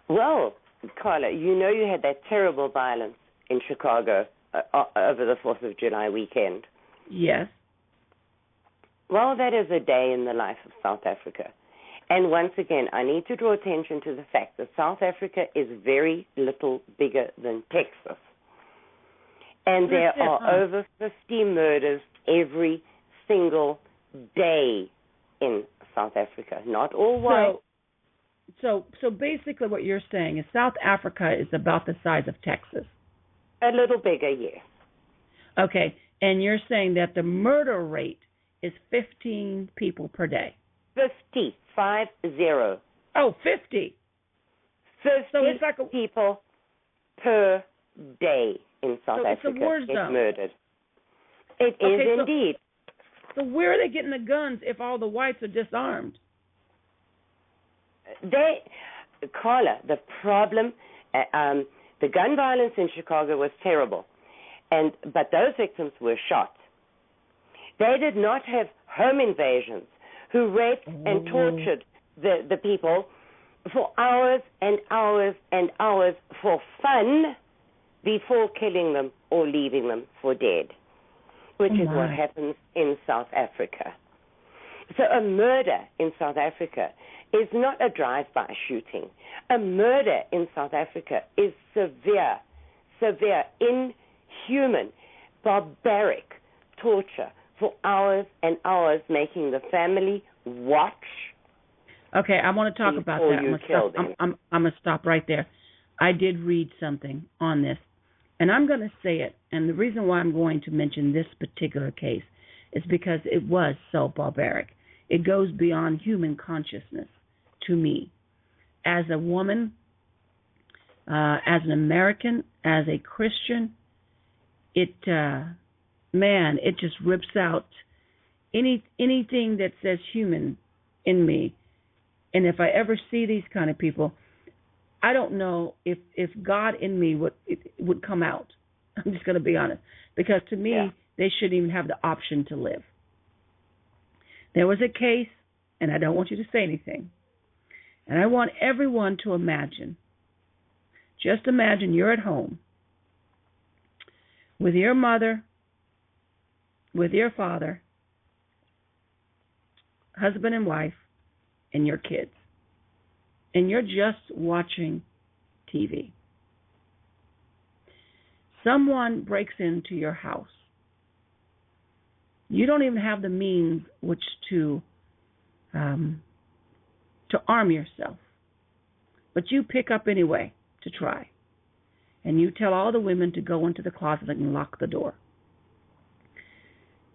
Well, Carla, you know you had that terrible violence in Chicago over the 4th of July weekend. Yes. Well, that is a day in the life of South Africa. And once again, I need to draw attention to the fact that South Africa is very little bigger than Texas. And there are over 50 murders every single day in South Africa. Not all white. So basically what you're saying is South Africa is about the size of Texas. A little bigger, yes. Okay, and you're saying that the murder rate is 15 people per day. 50, 50. Oh, 50. 50 so it's like people per day in South Africa it's a war zone. Murdered. It is indeed. So where are they getting the guns if all the whites are disarmed? Carla, the problem, the gun violence in Chicago was terrible, but those victims were shot. They did not have home invasions who raped and tortured the people for hours and hours and hours for fun before killing them or leaving them for dead, which is what happens in South Africa. So a murder in South Africa is not a drive-by shooting. A murder in South Africa is severe, inhuman, barbaric torture for hours and hours, making the family watch. Okay, I want to talk about that. I'm going to stop right there. I did read something on this, and I'm going to say it. And the reason why I'm going to mention this particular case is because it was so barbaric. It goes beyond human consciousness to me. As a woman, as an American, as a Christian, it just rips out anything that says human in me. And if I ever see these kind of people, I don't know if God in me would come out. I'm just going to be honest. Because to me, they shouldn't even have the option to live. There was a case, and I don't want you to say anything, and I want everyone to imagine. Just imagine you're at home with your mother, with your father, husband and wife, and your kids. And you're just watching TV. Someone breaks into your house. You don't even have the means which to arm yourself. But you pick up anyway to try. And you tell all the women to go into the closet and lock the door.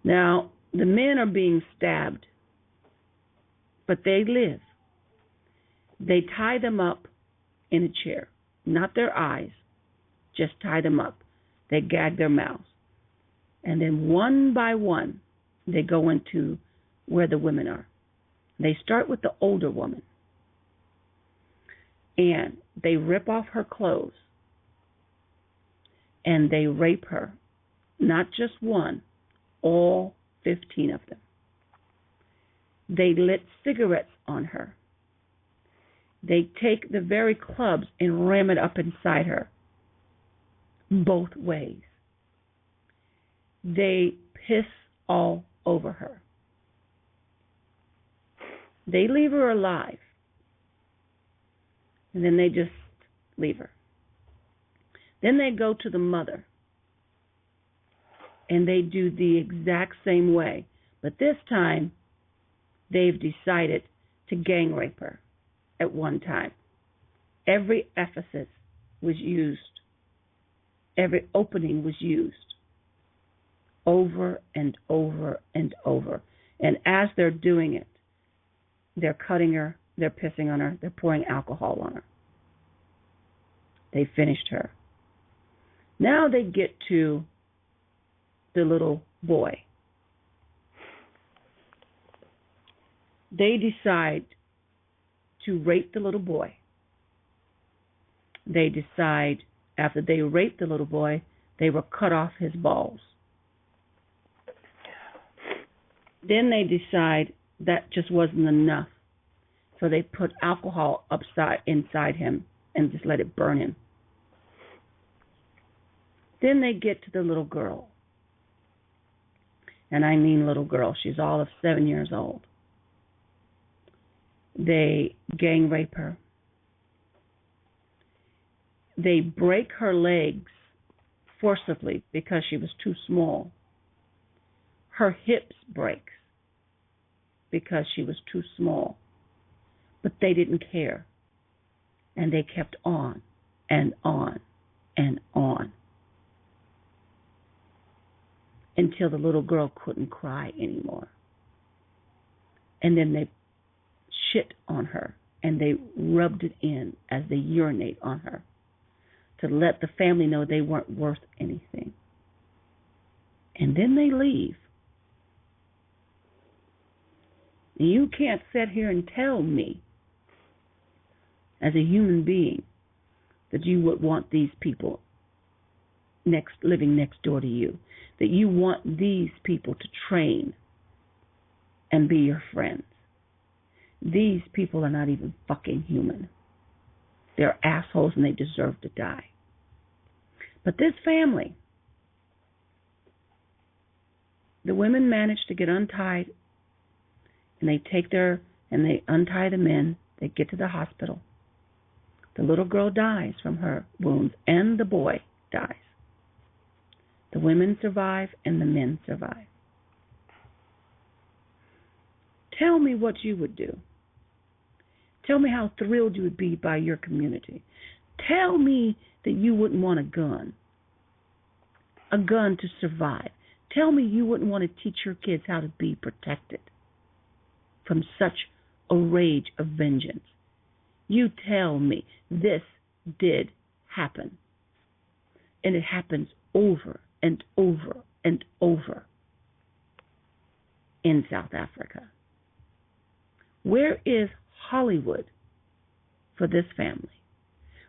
Now, the men are being stabbed, but they live. They tie them up in a chair, not their eyes, just tie them up. They gag their mouths. And then one by one, they go into where the women are. They start with the older woman. And they rip off her clothes. And they rape her. Not just one, all 15 of them. They lit cigarettes on her. They take the very clubs and ram it up inside her. Both ways. They piss all over her. They leave her alive. And then they just leave her. Then they go to the mother. And they do the exact same way. But this time, they've decided to gang rape her at one time. Every emphasis was used. Every opening was used. Over and over and over. And as they're doing it, they're cutting her, they're pissing on her, they're pouring alcohol on her. They finished her. Now they get to the little boy. they decide to rape the little boy. They decide after they rape the little boy, they will cut off his balls. Then they decide that just wasn't enough. So they put alcohol inside him and just let it burn him. Then they get to the little girl. And I mean little girl. She's all of 7 years old. They gang rape her. They break her legs forcibly because she was too small. Her hips break because she was too small. But they didn't care. And they kept on and on and on until the little girl couldn't cry anymore. And then they shit on her and they rubbed it in as they urinate on her to let the family know they weren't worth anything. And then they leave. You can't sit here and tell me, as a human being, that you would want these people living next door to you, that you want these people to train and be your friends. These people are not even fucking human. They're assholes and they deserve to die. But this family, the women manage to get untied, and they untie the men. They get to the hospital. The little girl dies from her wounds, and the boy dies. The women survive, and the men survive. Tell me what you would do. Tell me how thrilled you would be by your community. Tell me that you wouldn't want a gun to survive. Tell me you wouldn't want to teach your kids how to be protected from such a rage of vengeance. You tell me this did happen. And it happens over and over and over in South Africa. Where is Hollywood for this family?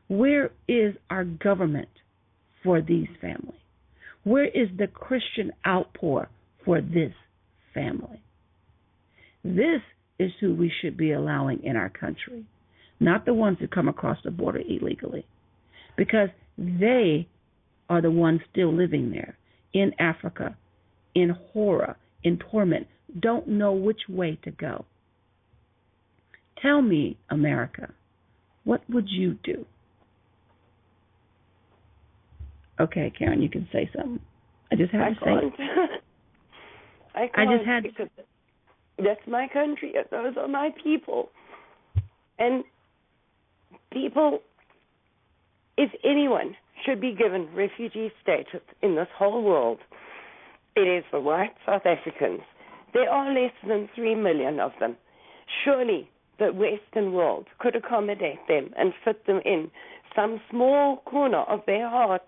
Where is our government for these families? Where is the Christian outpour for this family? This is who we should be allowing in our country, not the ones who come across the border illegally, because they are the ones still living there in Africa, in horror, in torment, don't know which way to go. Tell me, America, what would you do? Okay, Karen, you can say something. I just had to say it. I can't because that's my country. Those are my people. And people, if anyone should be given refugee status in this whole world, it is the white South Africans. There are less than 3 million of them. Surely the Western world could accommodate them and fit them in some small corner of their hearts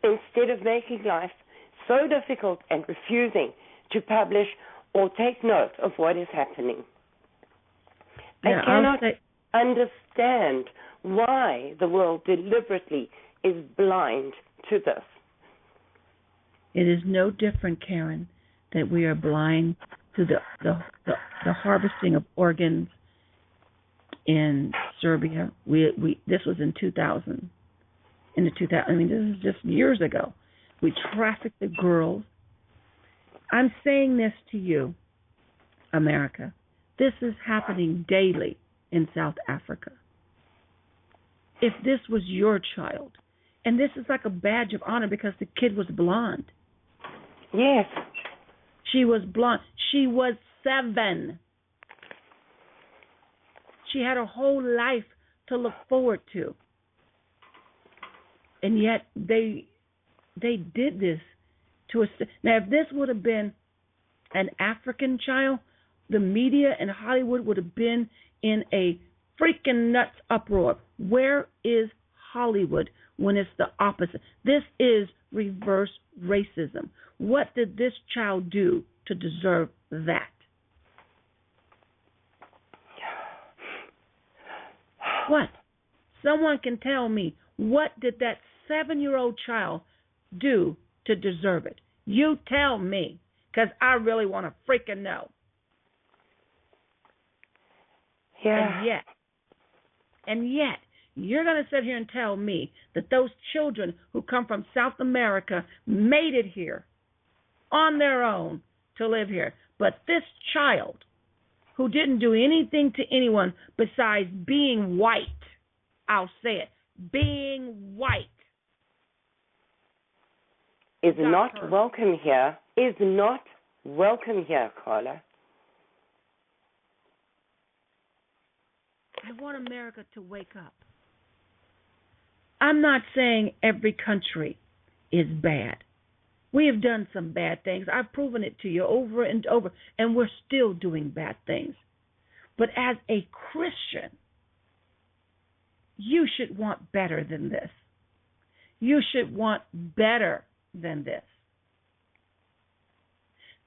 instead of making life so difficult and refusing to publish or take note of what is happening. Yeah, I cannot understand why the world deliberately is blind to this. It is no different, Karen, that we are blind to the harvesting of organs in Serbia. This was in 2000. This is just years ago. We trafficked the girls. I'm saying this to you, America. This is happening daily in South Africa. If this was your child, and this is like a badge of honor because the kid was blonde. Yes. She was blonde. She was 7. She had a whole life to look forward to. And yet they did this to us. Now, if this would have been an African child, the media and Hollywood would have been in a freaking nuts uproar. Where is Hollywood when it's the opposite? This is reverse racism. What did this child do to deserve that? What? Someone can tell me, what did that 7-year-old child do to deserve it? You tell me, because I really want to freaking know. Yeah. And yet, you're going to sit here and tell me that those children who come from South America made it here on their own to live here. But this child who didn't do anything to anyone besides being white, I'll say it, being white, is not welcome here, Carla. I want America to wake up. I'm not saying every country is bad. We have done some bad things. I've proven it to you over and over, and we're still doing bad things. But as a Christian, you should want better than this. You should want better than this.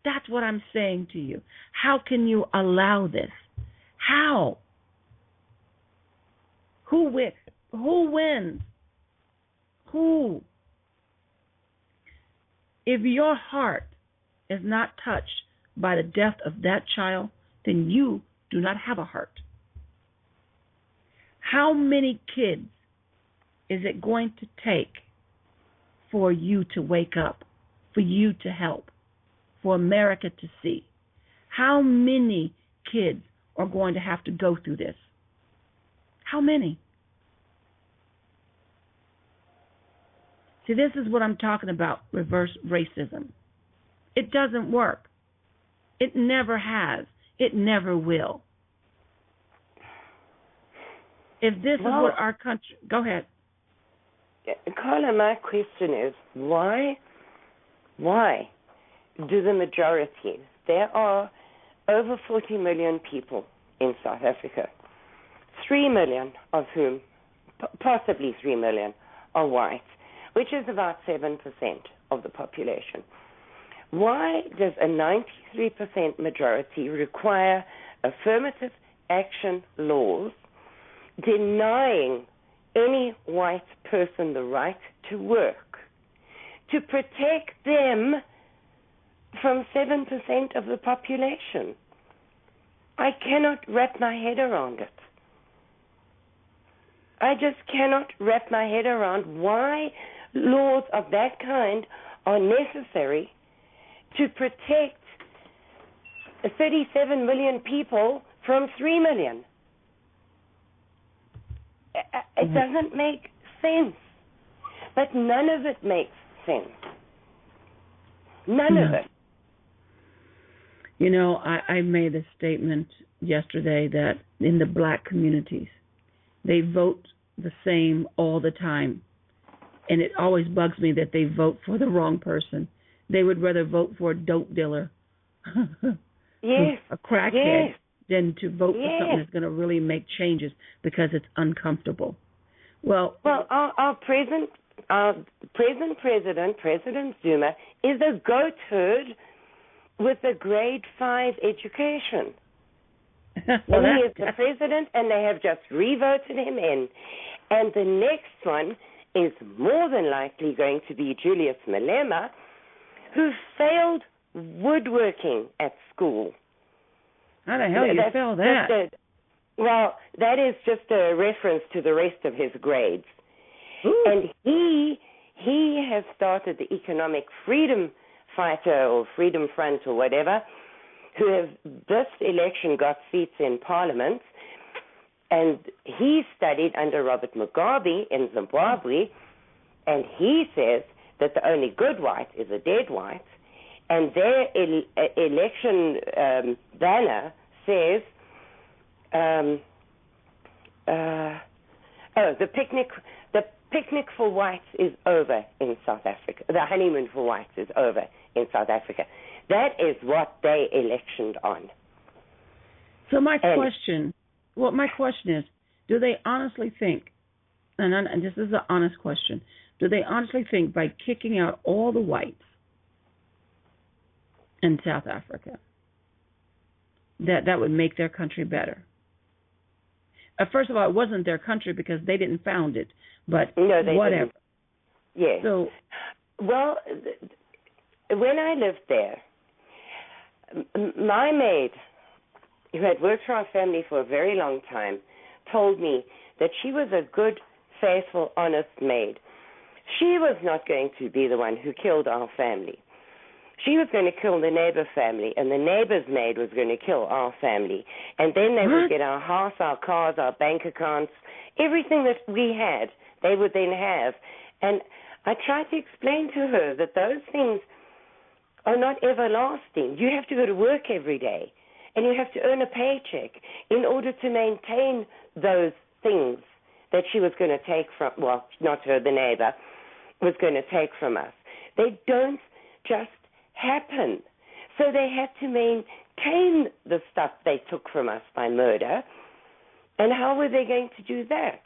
That's what I'm saying to you. How can you allow this? How? Who wins? Who? If your heart is not touched by the death of that child, then you do not have a heart. How many kids is it going to take for you to wake up, for you to help, for America to see? How many kids are going to have to go through this? How many? See, this is what I'm talking about, reverse racism. It doesn't work. It never has. It never will. If this is what our country... Go ahead. Carla, my question is, why do the majority, there are over 40 million people in South Africa, 3 million of whom, possibly 3 million, are white, which is about 7% of the population. Why does a 93% majority require affirmative action laws denying any white person the right to work, to protect them from 7% of the population? I cannot wrap my head around it. I just cannot wrap my head around why laws of that kind are necessary to protect 37 million people from 3 million. It doesn't make sense. But none of it makes sense. None of it. You know, I made a statement yesterday that in the black communities, they vote the same all the time. And it always bugs me that they vote for the wrong person. They would rather vote for a dope dealer, yes, a crackhead, yes, than to vote for something yes, that's going to really make changes because it's uncomfortable. Well, our present president, President Zuma, is a goat herd with a grade 5 education. Well, and he is the president, and they have just re-voted him in. And the next one is more than likely going to be Julius Malema, who failed woodworking at school. How the hell you fail that? Well, that is just a reference to the rest of his grades. Ooh. And he has started the Economic Freedom Fighter or Freedom Front or whatever, who have this election got seats in Parliament. And he studied under Robert Mugabe in Zimbabwe, and he says that the only good white is a dead white. And their election banner says, the picnic for whites is over in South Africa. The honeymoon for whites is over in South Africa. That is what they electioned on. So my question is, do they honestly think, and this is an honest question, do they honestly think by kicking out all the whites in South Africa that would make their country better? first of all, it wasn't their country because they didn't found it, but No, they whatever. didn't. Yes. So, well, when I lived there, my maid, who had worked for our family for a very long time, told me that she was a good, faithful, honest maid. She was not going to be the one who killed our family. She was going to kill the neighbor family, and the neighbor's maid was going to kill our family. And then they would get our house, our cars, our bank accounts, everything that we had, they would then have. And I tried to explain to her that those things are not everlasting. You have to go to work every day, and you have to earn a paycheck in order to maintain those things that she was going to take from, well, not her, the neighbor, was going to take from us. They don't just happen. So they had to maintain the stuff they took from us by murder. And how were they going to do that?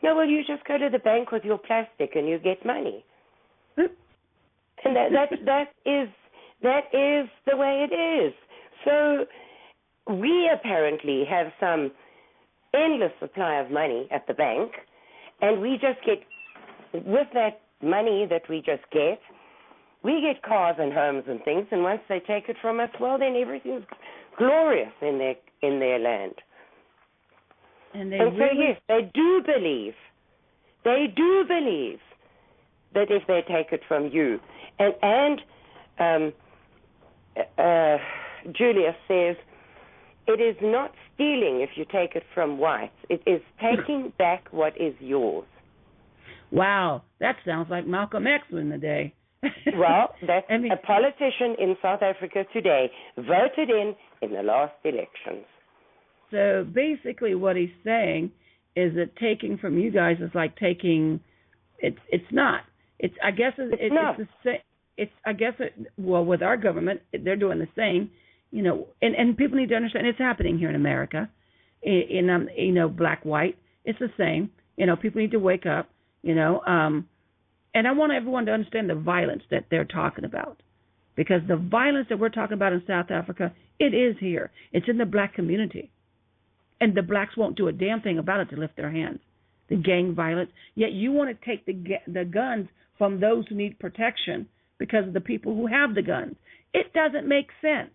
No, well, you just go to the bank with your plastic and you get money. And that is the way it is. So we apparently have some endless supply of money at the bank, and we just get, with that money that we just get, we get cars and homes and things, and once they take it from us, well, then everything's glorious in their land. and they And so, really, yes, they do believe that if they take it from you, and Julius says, it is not stealing if you take it from whites. It is taking back what is yours. wow, that sounds like Malcolm X in the day. Well, that's I mean, a politician in South Africa today voted in the last elections. so basically what he's saying is that taking from you guys is like taking, it's not. It's, I guess it's not. the same. It's, I guess, well, with our government, they're doing the same, you know, and people need to understand it's happening here in America, in you know, black, white, it's the same. You know, people need to wake up, you know, and I want everyone to understand the violence that they're talking about, because the violence that we're talking about in South Africa, it is here. It's in the black community, and the blacks won't do a damn thing about it to lift their hands. The gang violence, yet you want to take the guns from those who need protection because of the people who have the guns. It doesn't make sense.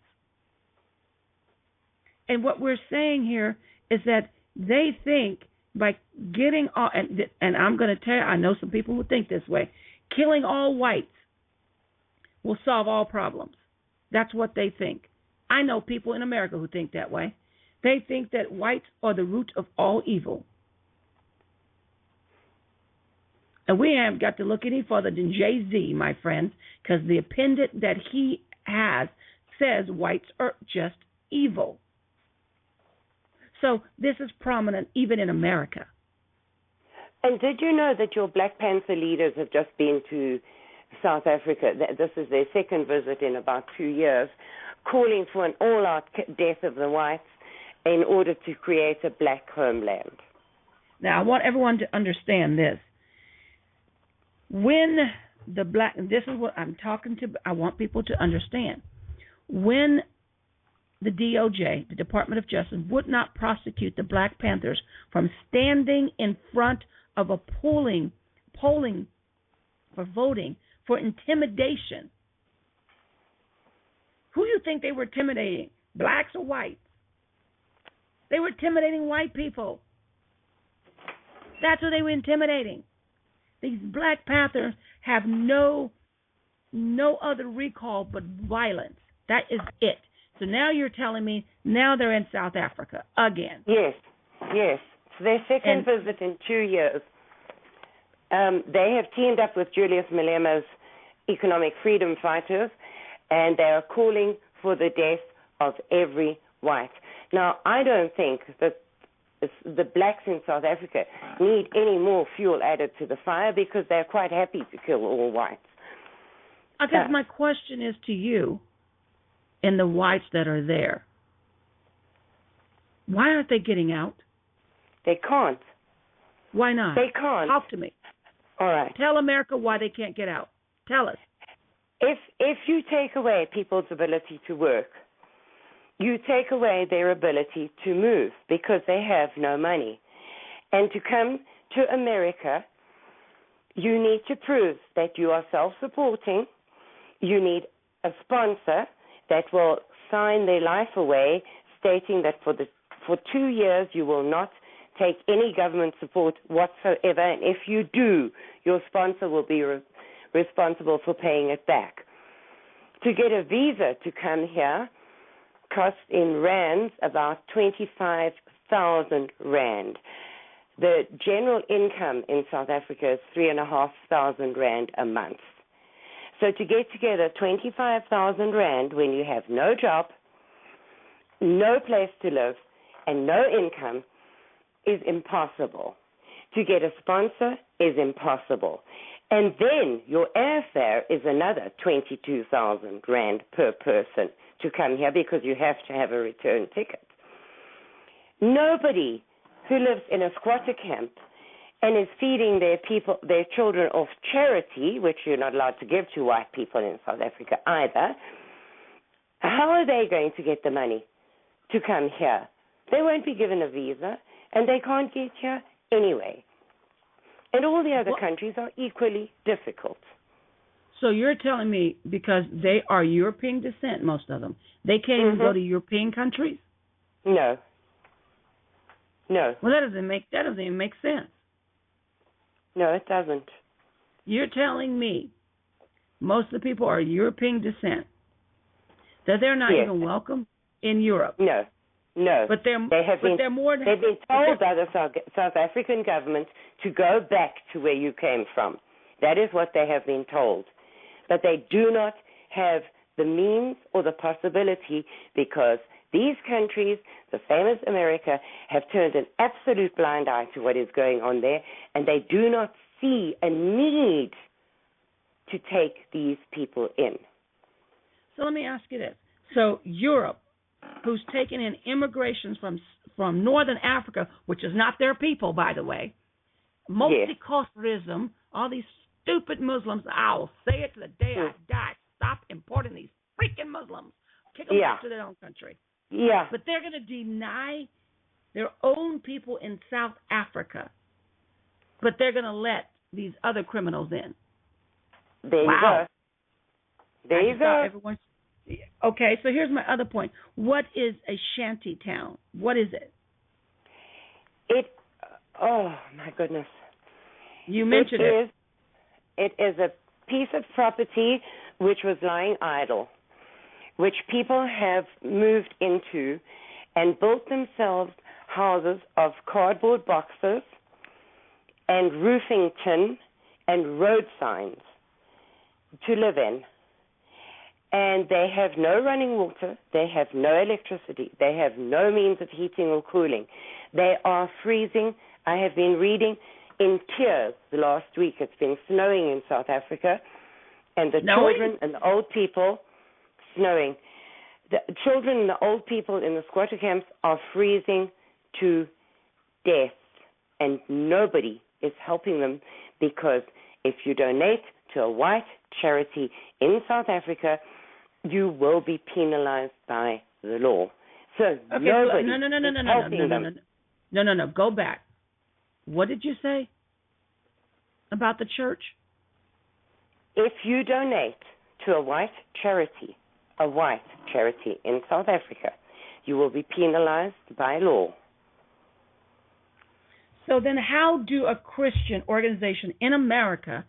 And what we're saying here is that they think by getting all, and I'm going to tell you, I know some people who think this way, killing all whites will solve all problems. That's what they think. I know people in America who think that way. They think that whites are the root of all evil. And we haven't got to look any further than Jay-Z, my friends, because the appendant that he has says whites are just evil. So this is prominent even in America. And did you know that your Black Panther leaders have just been to South Africa? This is their second visit in about 2 years, calling for an all-out death of the whites in order to create a black homeland. Now, I want everyone to understand this. When the black, and this is what I'm talking to, I want people to understand. When the DOJ, the Department of Justice, would not prosecute the Black Panthers from standing in front of a polling for voting for intimidation, who do you think they were intimidating, blacks or whites? They were intimidating white people. That's who they were intimidating. These Black Panthers have no other recall but violence. That is it. So now you're telling me now they're in South Africa again. Yes. It's their second visit in 2 years. They have teamed up with Julius Malema's economic freedom fighters, and they are calling for the death of every white. Now, I don't think that the blacks in South Africa need any more fuel added to the fire because they're quite happy to kill all whites. I guess my question is to you and the whites that are there. Why aren't they getting out? They can't. Why not? They can't. Talk to me. All right. Tell America why they can't get out. Tell us. If you take away people's ability to work, you take away their ability to move because they have no money. And to come to America, you need to prove that you are self-supporting. You need a sponsor that will sign their life away, stating that for 2 years you will not take any government support whatsoever, and if you do, your sponsor will be responsible for paying it back. To get a visa to come here costs in rands about 25,000 rand. The general income in South Africa is 3,500 rand a month. So to get together 25,000 rand when you have no job, no place to live, and no income is impossible. To get a sponsor is impossible. And then your airfare is another 22,000 rand per person to come here because you have to have a return ticket. Nobody who lives in a squatter camp and is feeding their children off charity, which you're not allowed to give to white people in South Africa either, how are they going to get the money to come here? They won't be given a visa, and they can't get here anyway. And all the other countries are equally difficult. So you're telling me because they are European descent, most of them, they can't even go to European countries? No. No. Well, that doesn't even make sense. No, it doesn't. You're telling me most of the people are European descent, that they're not even welcome in Europe? No. No. But they've been told by the South African government to go back to where you came from. That is what they have been told. But they do not have the means or the possibility because these countries, the same as America, have turned an absolute blind eye to what is going on there, and they do not see a need to take these people in. So let me ask you this. So Europe, who's taken in immigrations from Northern Africa, which is not their people, by the way, multiculturalism, all these stupid Muslims, I'll say it to the day I die, stop importing these freaking Muslims. Kick them back to their own country. Yeah. But they're going to deny their own people in South Africa, but they're going to let these other criminals in. There you go. There you go. Okay, so here's my other point. What is a shanty town? What is it? Oh, my goodness. You mentioned it. It is a piece of property which was lying idle, which people have moved into and built themselves houses of cardboard boxes and roofing tin and road signs to live in. And they have no running water, they have no electricity, they have no means of heating or cooling. They are freezing. I have been reading in tears the last week. It's been snowing in South Africa, and the children and the old people, snowing. The children and the old people in the squatter camps are freezing to death, and nobody is helping them because if you donate to a white charity in South Africa, you will be penalized by the law. So nobody is helping them. No. Go back. What did you say about the church? If you donate to a white charity in South Africa, you will be penalized by law. So then how do a Christian organization in America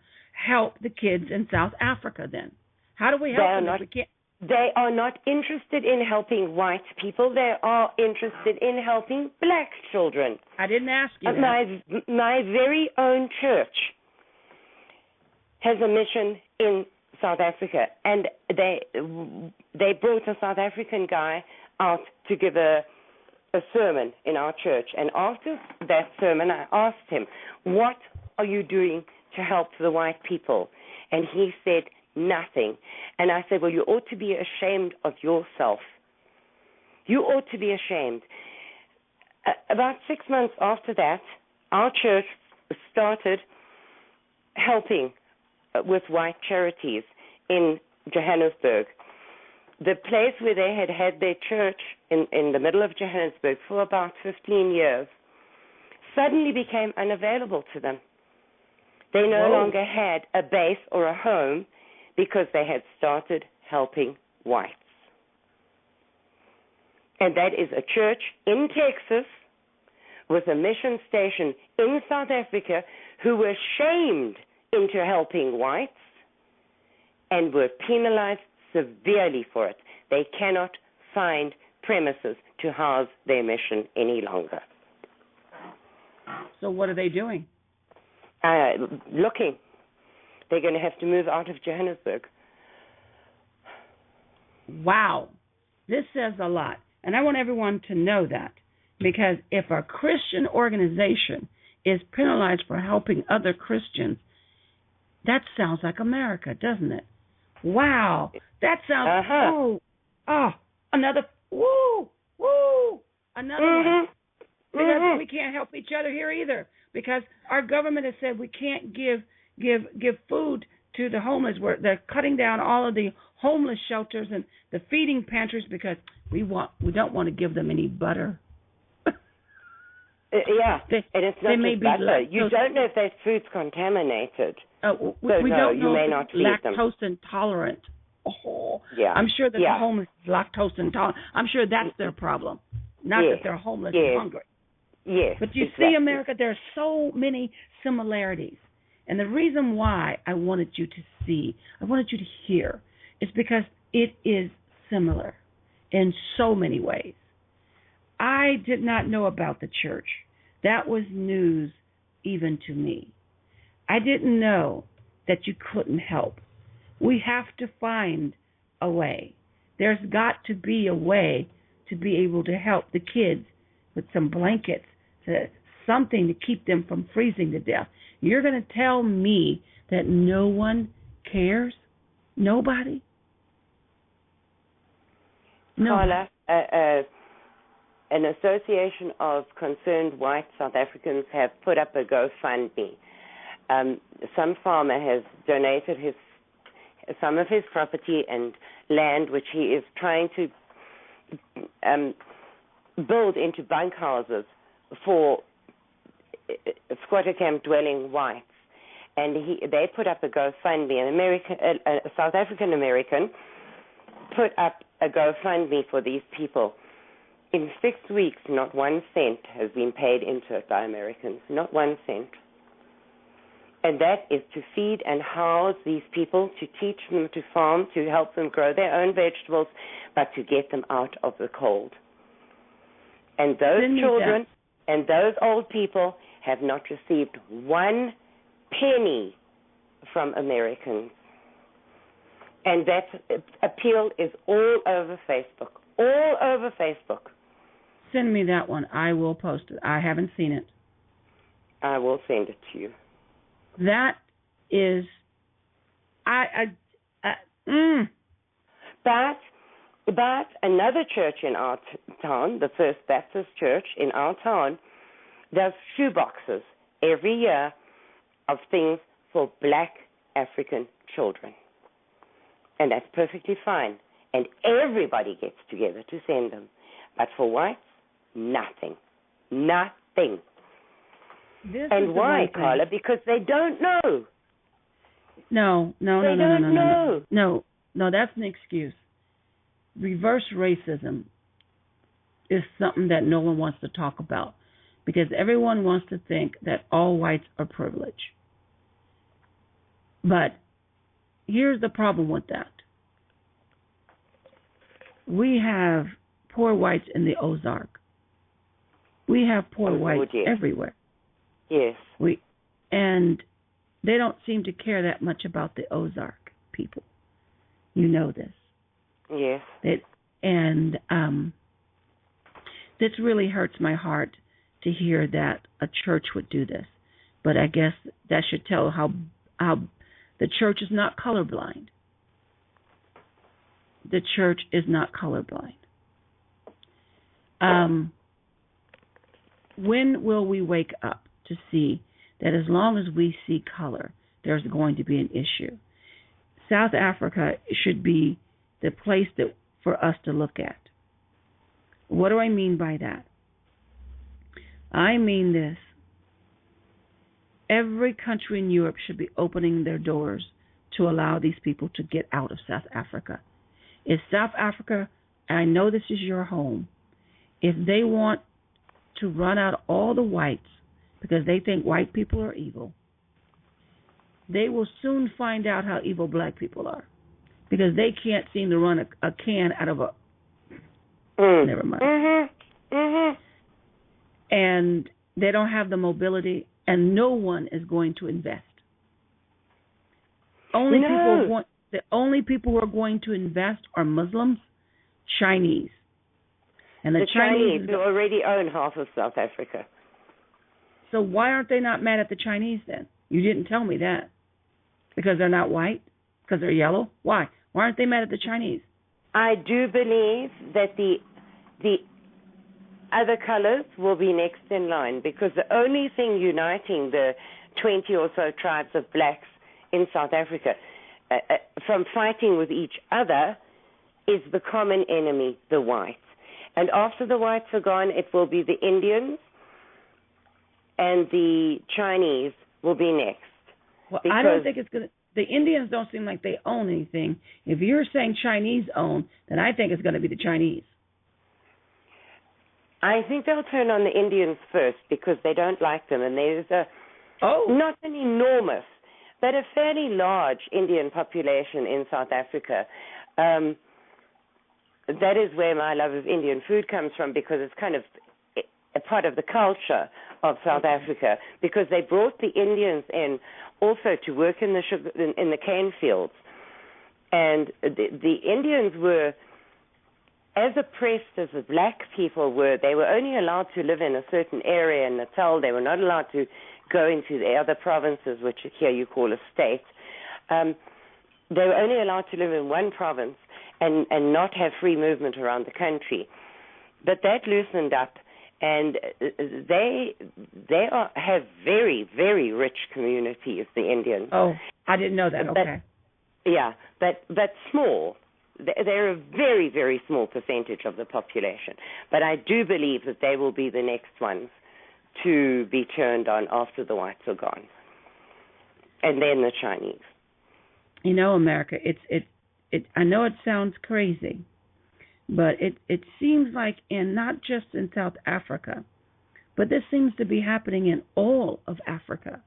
help the kids in South Africa then? How do we help them if we can't? They are not interested in helping white people. They are interested in helping black children. I didn't ask you that. My very own church has a mission in South Africa, and they brought a South African guy out to give a sermon in our church. And after that sermon, I asked him, what are you doing to help the white people? And he said, nothing. And I said, well, you ought to be ashamed of yourself. You ought to be ashamed. About 6 months after that, our church started helping with white charities in Johannesburg. The place where they had their church in the middle of Johannesburg for about 15 years suddenly became unavailable to them. They no longer had a base or a home because they had started helping whites. And that is a church in Texas with a mission station in South Africa who were shamed into helping whites and were penalized severely for it. They cannot find premises to house their mission any longer. So what are they doing? Looking. They're going to have to move out of Johannesburg. Wow. This says a lot. And I want everyone to know that, because if a Christian organization is penalized for helping other Christians, that sounds like America, doesn't it? Wow. That sounds, another one. Because we can't help each other here either, because our government has said we can't give food to the homeless. They're cutting down all of the homeless shelters and the feeding pantries because we don't want to give them any butter. And it's not just butter. You don't know if that food's contaminated. We don't know you may if not it's feed lactose them. intolerant. I'm sure that the homeless is lactose intolerant. I'm sure that's their problem, not that they're homeless and hungry. Yes, but you see, America, there are so many similarities. And the reason why I wanted you to hear, is because it is similar in so many ways. I did not know about the church. That was news even to me. I didn't know that you couldn't help. We have to find a way. There's got to be a way to be able to help the kids with some blankets, something to keep them from freezing to death. You're going to tell me that no one cares? Nobody? No. Carla, an association of concerned white South Africans have put up a GoFundMe. Some farmer has donated some of his property and land, which he is trying to build into bunk houses for squatter camp dwelling whites. And they put up a GoFundMe. A South African American put up a GoFundMe for these people. In 6 weeks, not 1 cent has been paid into it by Americans. Not 1 cent. And that is to feed and house these people, to teach them to farm, to help them grow their own vegetables, but to get them out of the cold. And those children and those old people have not received 1 penny from Americans. And that appeal is all over Facebook. All over Facebook. Send me that one. I will post it. I haven't seen it. I will send it to you. That is, But another church in our town, the First Baptist Church in our town, does shoe boxes every year of things for black African children. And that's perfectly fine. And everybody gets together to send them. But for whites, nothing. Nothing. And why, Carla? Because they don't know. No, that's an excuse. Reverse racism is something that no one wants to talk about, because everyone wants to think that all whites are privileged. But here's the problem with that. We have poor whites in the Ozark. We have poor whites everywhere. Yes. And they don't seem to care that much about the Ozark people. You know this. Yes. This really hurts my heart to hear that a church would do this. But I guess that should tell how the church is not colorblind. The church is not colorblind. When will we wake up to see that as long as we see color, there's going to be an issue? South Africa should be the place for us to look at. What do I mean by that? I mean this. every country in Europe should be opening their doors to allow these people to get out of South Africa. If South Africa, and I know this is your home, if they want to run out all the whites because they think white people are evil, they will soon find out how evil black people are, because they can't seem to run a can out of a... Never mind. And they don't have the mobility, and no one is going to invest. The only people who are going to invest are Muslims, Chinese. And the Chinese who already own half of South Africa. So why aren't they not mad at the Chinese then? You didn't tell me that. Because they're not white? Because they're yellow? Why? Why aren't they mad at the Chinese? I do believe that the other colors will be next in line, because the only thing uniting the 20 or so tribes of blacks in South Africa from fighting with each other is the common enemy, the whites. And after the whites are gone, it will be the Indians and the Chinese will be next. Well, I don't think it's going to... The Indians don't seem like they own anything. If you're saying Chinese own, then I think it's going to be the Chinese. I think they'll turn on the Indians first because they don't like them. And there's not an enormous, but a fairly large Indian population in South Africa. That is where my love of Indian food comes from, because it's kind of a part of the culture of South Africa, because they brought the Indians in also to work in the sugar, in the cane fields. And the Indians were as oppressed as the black people were. They were only allowed to live in a certain area in Natal. They were not allowed to go into the other provinces, which here you call a state. They were only allowed to live in one province and not have free movement around the country. But that loosened up, and they have very, very rich communities, the Indians. Oh, I didn't know that. Okay. But small. They're a very, very small percentage of the population. But I do believe that they will be the next ones to be turned on after the whites are gone. And then the Chinese. You know, America, I know it sounds crazy, but it seems like not just in South Africa, but this seems to be happening in all of Africa.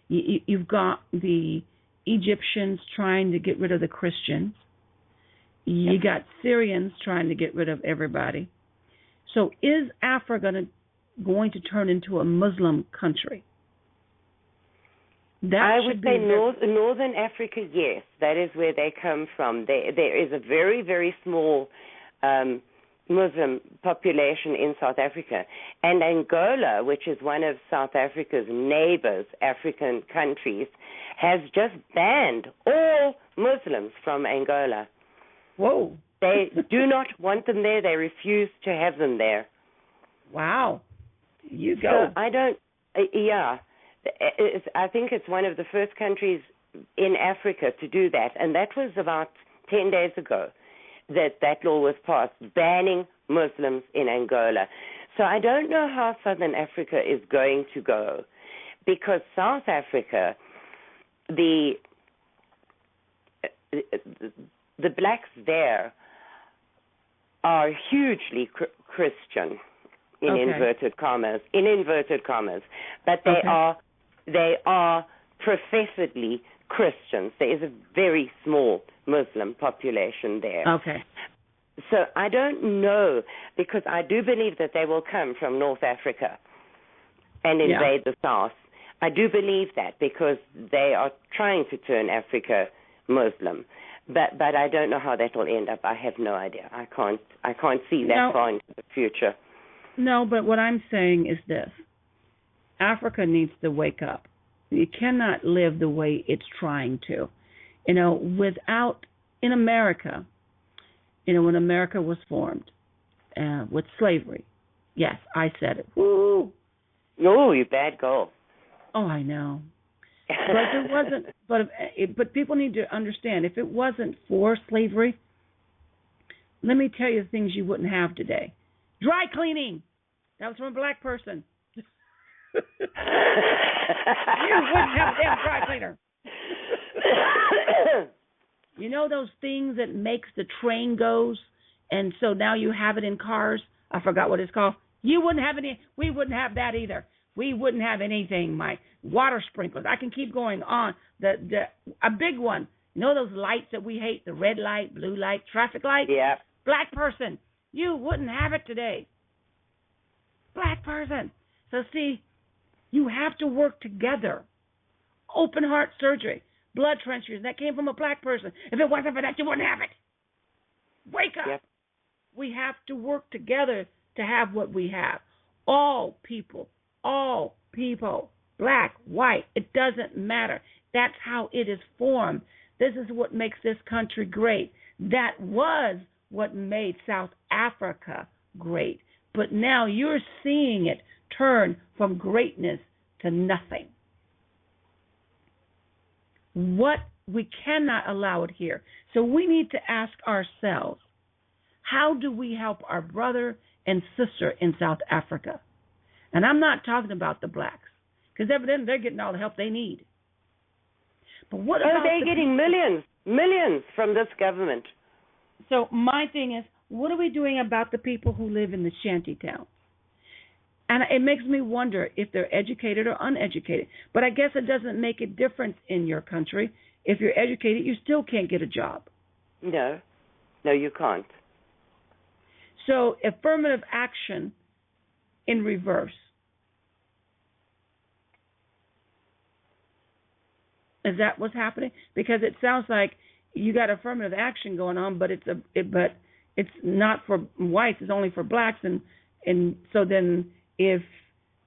You've got the Egyptians trying to get rid of the Christians. You got Syrians trying to get rid of everybody. So is Africa going to turn into a Muslim country? I would say Northern Africa, yes. That is where they come from. There is a very, very small Muslim population in South Africa. And Angola, which is one of South Africa's neighbors, African countries, has just banned all Muslims from Angola. Whoa. They do not want them there. They refuse to have them there. Wow. You go. So I think it's one of the first countries in Africa to do that. And that was about 10 days ago that law was passed, banning Muslims in Angola. So I don't know how Southern Africa is going to go, because South Africa, the blacks there are hugely Christian, in inverted commas, but they are professedly Christians. There is a very small Muslim population there. Okay. So I don't know, because I do believe that they will come from North Africa and invade the South. I do believe that, because they are trying to turn Africa Muslim. But I don't know how that will end up. I have no idea. I can't see that far into the future. No, but what I'm saying is this. Africa needs to wake up. You cannot live the way it's trying to. In America, when America was formed, with slavery, yes, I said it. Woo! No, you bad girl. Oh, I know. But if it wasn't, but people need to understand, if it wasn't for slavery, let me tell you things you wouldn't have today. Dry cleaning. That was from a black person. You wouldn't have a damn dry cleaner. You know those things that makes the train goes, and so now you have it in cars? I forgot what it's called. You wouldn't have any. We wouldn't have that either. We wouldn't have anything. My water sprinklers. I can keep going on. A big one. You know those lights that we hate? The red light, blue light, traffic light? Yeah. Black person. You wouldn't have it today. Black person. So see, you have to work together. Open heart surgery, blood transfusion, that came from a black person. If it wasn't for that, you wouldn't have it. Wake up. Yep. We have to work together to have what we have. All people, black, white, it doesn't matter. That's how it is formed. This is what makes this country great. That was what made South Africa great. But now you're seeing it turn from greatness to nothing. We cannot allow it here. So we need to ask ourselves, how do we help our brother and sister in South Africa? And I'm not talking about the blacks, because evidently they're getting all the help they need. But what about they're getting millions from this government. So my thing is, what are we doing about the people who live in the shanty towns? And it makes me wonder if they're educated or uneducated. But I guess it doesn't make a difference in your country. If you're educated, you still can't get a job. No, you can't. So affirmative action in reverse. Is that what's happening? Because it sounds like you got affirmative action going on, but it's not for whites. It's only for blacks, and so then if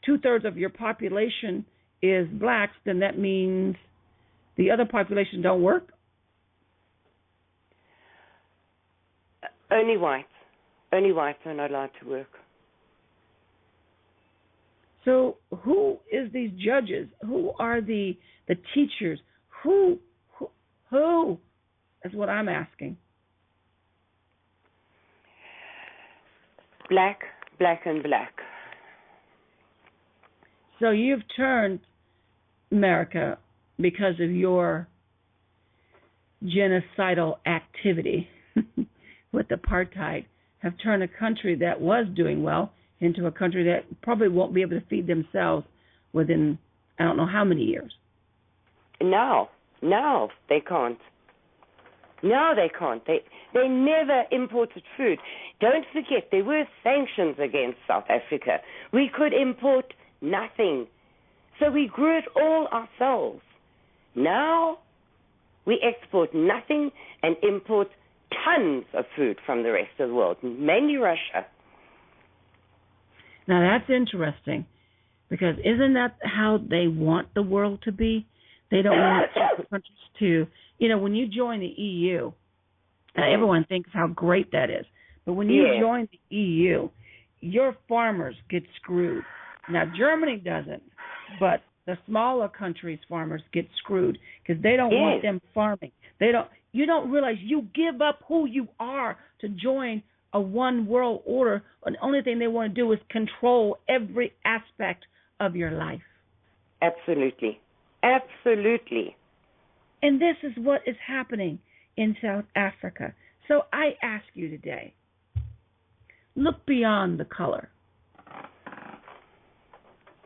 2/3 of your population is blacks, then that means the other population don't work. Only whites are not allowed to work. So who is these judges? Who are the teachers? Who? That's what I'm asking. Black, and black. So you've turned America, because of your genocidal activity with apartheid, have turned a country that was doing well into a country that probably won't be able to feed themselves within I don't know how many years. No, they can't. No, they can't. They never imported food. Don't forget, there were sanctions against South Africa. We could import nothing. So we grew it all ourselves. Now we export nothing and import tons of food from the rest of the world, mainly Russia. Now that's interesting, because isn't that how they want the world to be? They don't want countries to, when you join the EU, everyone thinks how great that is. But when you join the EU, your farmers get screwed. Now, Germany doesn't, but the smaller countries' farmers get screwed because they don't want them farming. You don't realize you give up who you are to join a one world order, and the only thing they want to do is control every aspect of your life. Absolutely. And this is what is happening in South Africa. So I ask you today, look beyond the color.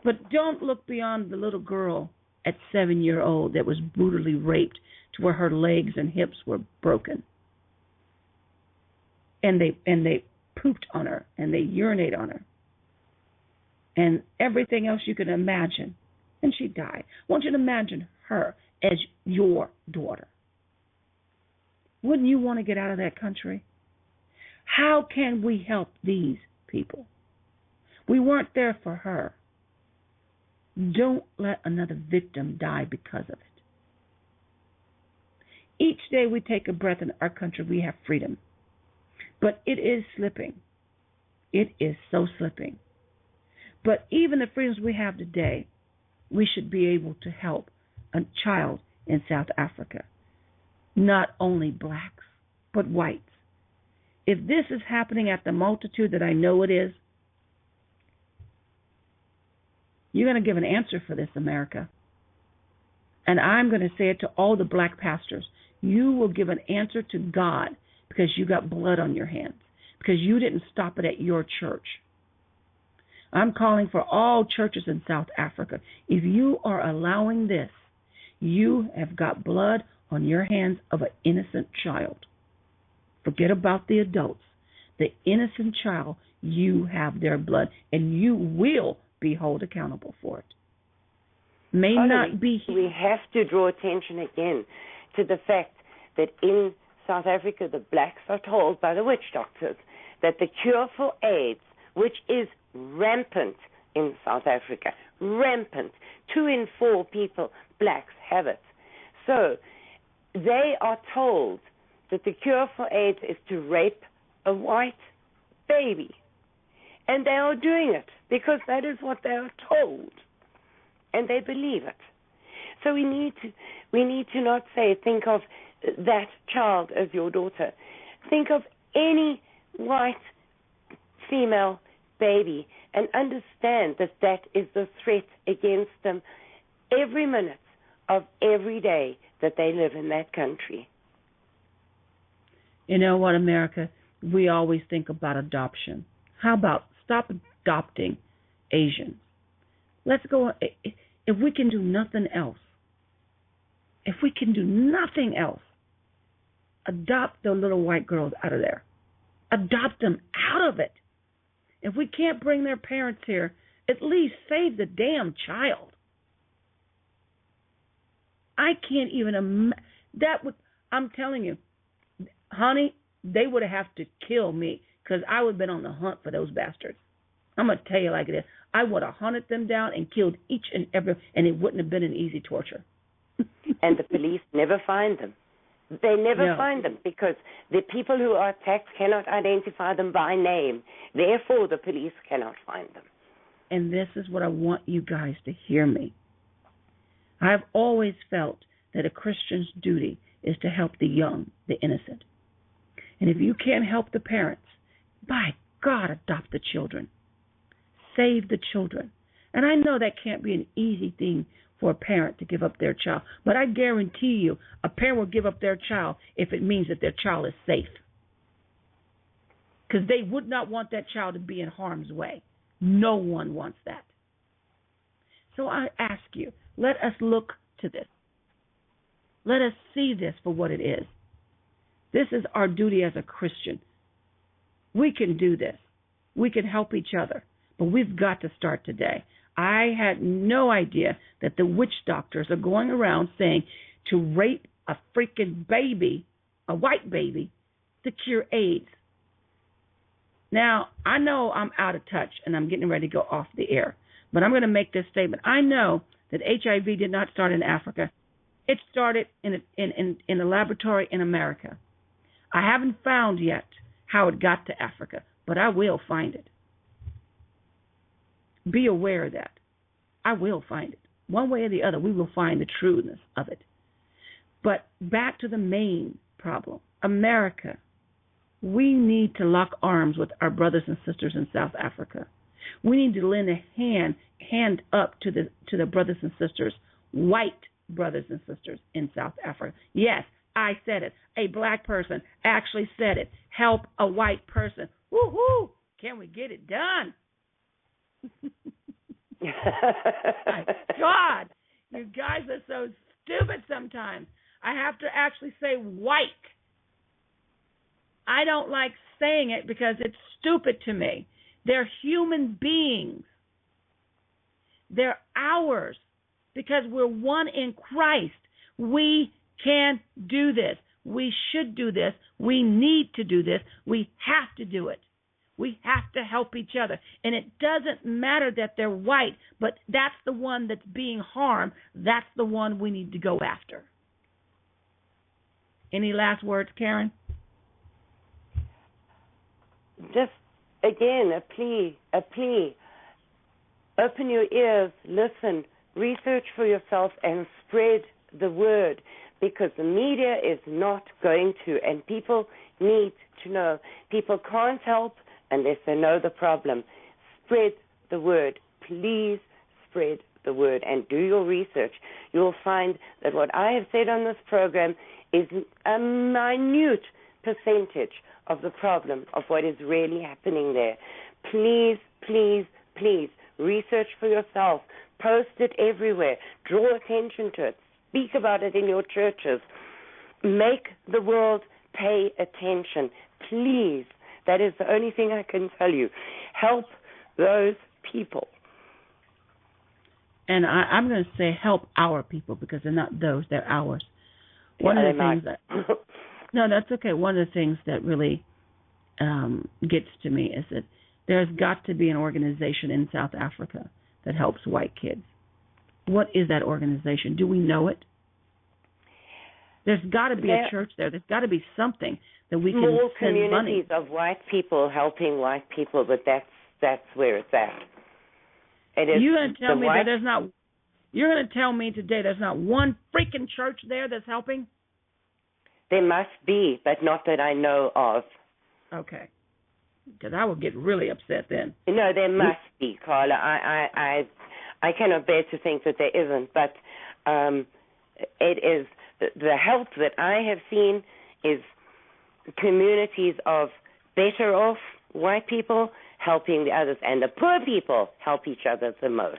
But don't look beyond the little girl at 7-year-old that was brutally raped to where her legs and hips were broken. And they pooped on her, and they urinate on her. And everything else you can imagine. And she died. I want you to imagine her as your daughter. Wouldn't you want to get out of that country? How can we help these people? We weren't there for her. Don't let another victim die because of it. Each day we take a breath in our country, we have freedom. But it is slipping. It is so slipping. But even the freedoms we have today, we should be able to help a child in South Africa. Not only blacks, but whites. If this is happening at the multitude that I know it is, You're going to give an answer for this, America. And I'm going to say it to all the black pastors. You will give an answer to God because you got blood on your hands, because you didn't stop it at your church. I'm calling for all churches in South Africa. If you are allowing this, you have got blood on your hands of an innocent child. Forget about the adults. The innocent child, you have their blood, and you will be held accountable for it. May not be. We have to draw attention again to the fact that in South Africa, the blacks are told by the witch doctors that the cure for AIDS, which is rampant in South Africa, rampant, 2 in 4 people, blacks, have it. So they are told that the cure for AIDS is to rape a white baby. And they are doing it because that is what they are told. And they believe it. So we need to not say, think of that child as your daughter. Think of any white female baby and understand that that is the threat against them every minute of every day that they live in that country. You know what, America? We always think about adoption. How about stop adopting Asians? Let's go. If we can do nothing else, adopt the little white girls out of there. Adopt them out of it. If we can't bring their parents here, at least save the damn child. I can't even I'm telling you, honey, they would have to kill me because I would have been on the hunt for those bastards. I'm going to tell you like it is. I would have hunted them down and killed each and every, and it wouldn't have been an easy torture. And the police never find them. They never find them because the people who are attacked cannot identify them by name. Therefore, the police cannot find them. And this is what I want you guys to hear me. I've always felt that a Christian's duty is to help the young, the innocent. And if you can't help the parents, by God, adopt the children. Save the children. And I know that can't be an easy thing for a parent to give up their child, but I guarantee you a parent will give up their child if it means that their child is safe. Because they would not want that child to be in harm's way. No one wants that. So I ask you, let us look to this. Let us see this for what it is. This is our duty as a Christian. We can do this. We can help each other. But we've got to start today. I had no idea that the witch doctors are going around saying to rape a freaking baby, a white baby, to cure AIDS. Now, I know I'm out of touch and I'm getting ready to go off the air, but I'm going to make this statement. I know that HIV did not start in Africa. It started in a laboratory in America. I haven't found yet how it got to Africa, but I will find it. Be aware of that. I will find it. One way or the other, we will find the trueness of it. But back to the main problem. America, we need to lock arms with our brothers and sisters in South Africa. We need to lend a hand up to the brothers and sisters, white brothers and sisters in South Africa. Yes, I said it. A black person actually said it. Help a white person. Woo-hoo! Can we get it done? My God, you guys are so stupid sometimes. I have to actually say white. I don't like saying it because it's stupid to me. They're human beings. They're ours because we're one in Christ. We can do this. We should do this. We need to do this. We have to do it. We have to help each other. And it doesn't matter that they're white, but that's the one that's being harmed. That's the one we need to go after. Any last words, Karen? Just, again, a plea. Open your ears, listen, research for yourself, and spread the word, because the media is not going to, and people need to know. People can't help unless they know the problem. Spread the word. Please spread the word and do your research, you will find that what I have said on this program is a minute percentage of the problem of what is really happening there. Please, please, please, research for yourself. Post it everywhere. Draw attention to it. Speak about it in your churches. Make the world pay attention. Please. That is the only thing I can tell you. Help those people. And I'm going to say help our people, because they're not those, they're ours. One of the things that no, that's okay. One of the things that really gets to me is that there's got to be an organization in South Africa that helps white kids. What is that organization? Do we know it? There's got to be a church there. There's got to be something that we can small send money. Communities of white people helping white people, but that's where it's at. You're going to tell me that there's not? You're going to tell me today there's not one freaking church there that's helping? There must be, but not that I know of. Okay, because I would get really upset then. No, there must be, Carla. I cannot bear to think that there isn't, but it is the help that I have seen is communities of better off white people helping the others, and the poor people help each other the most.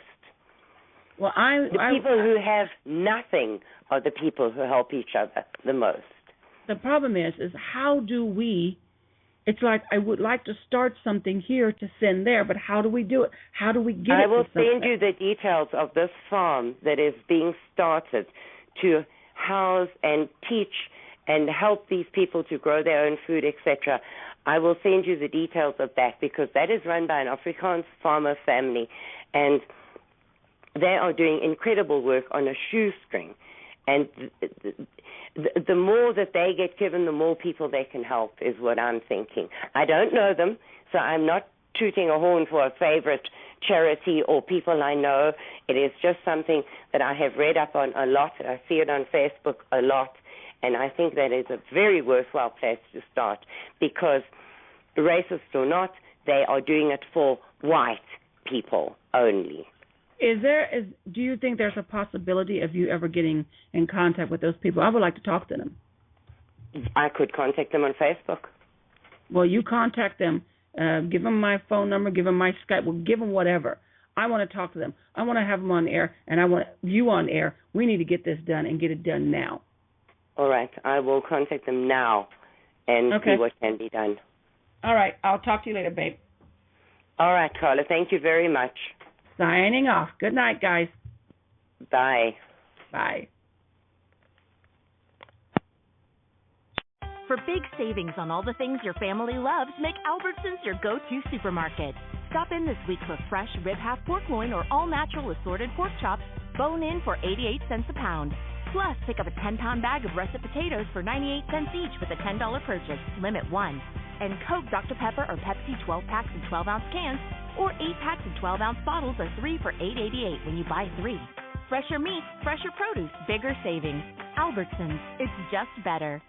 Well, the people who have nothing are the people who help each other the most. The problem is how do we? It's like I would like to start something here to send there, but how do we do it? How do we get it? I will send you the details of this farm that is being started to house and teach and help these people to grow their own food, etc. I will send you the details of that, because that is run by an Afrikaans farmer family, and they are doing incredible work on a shoestring. And the more that they get given, the more people they can help, is what I'm thinking. I don't know them, so I'm not tooting a horn for a favorite charity or people I know. It is just something that I have read up on a lot. I see it on Facebook a lot. And I think that is a very worthwhile place to start, because racist or not, they are doing it for white people only. Do you think there's a possibility of you ever getting in contact with those people? I would like to talk to them. I could contact them on Facebook. Well, you contact them. Give them my phone number. Give them my Skype. Well, give them whatever. I want to talk to them. I want to have them on air, and I want you on air. We need to get this done and get it done now. All right. I will contact them now and see what can be done. All right. I'll talk to you later, babe. All right, Carla. Thank you very much. Signing off. Good night, guys. Bye. Bye. For big savings on all the things your family loves, make Albertsons your go-to supermarket. Stop in this week for fresh rib half pork loin or all-natural assorted pork chops, bone-in for 88 cents a pound. Plus, pick up a 10-pound bag of russet potatoes for 98 cents each with a $10 purchase, limit 1. And Coke, Dr. Pepper, or Pepsi 12-packs and 12-ounce cans, or 8-packs and 12-ounce bottles are 3 for $8.88 when you buy 3. Fresher meats, fresher produce, bigger savings. Albertsons, it's just better.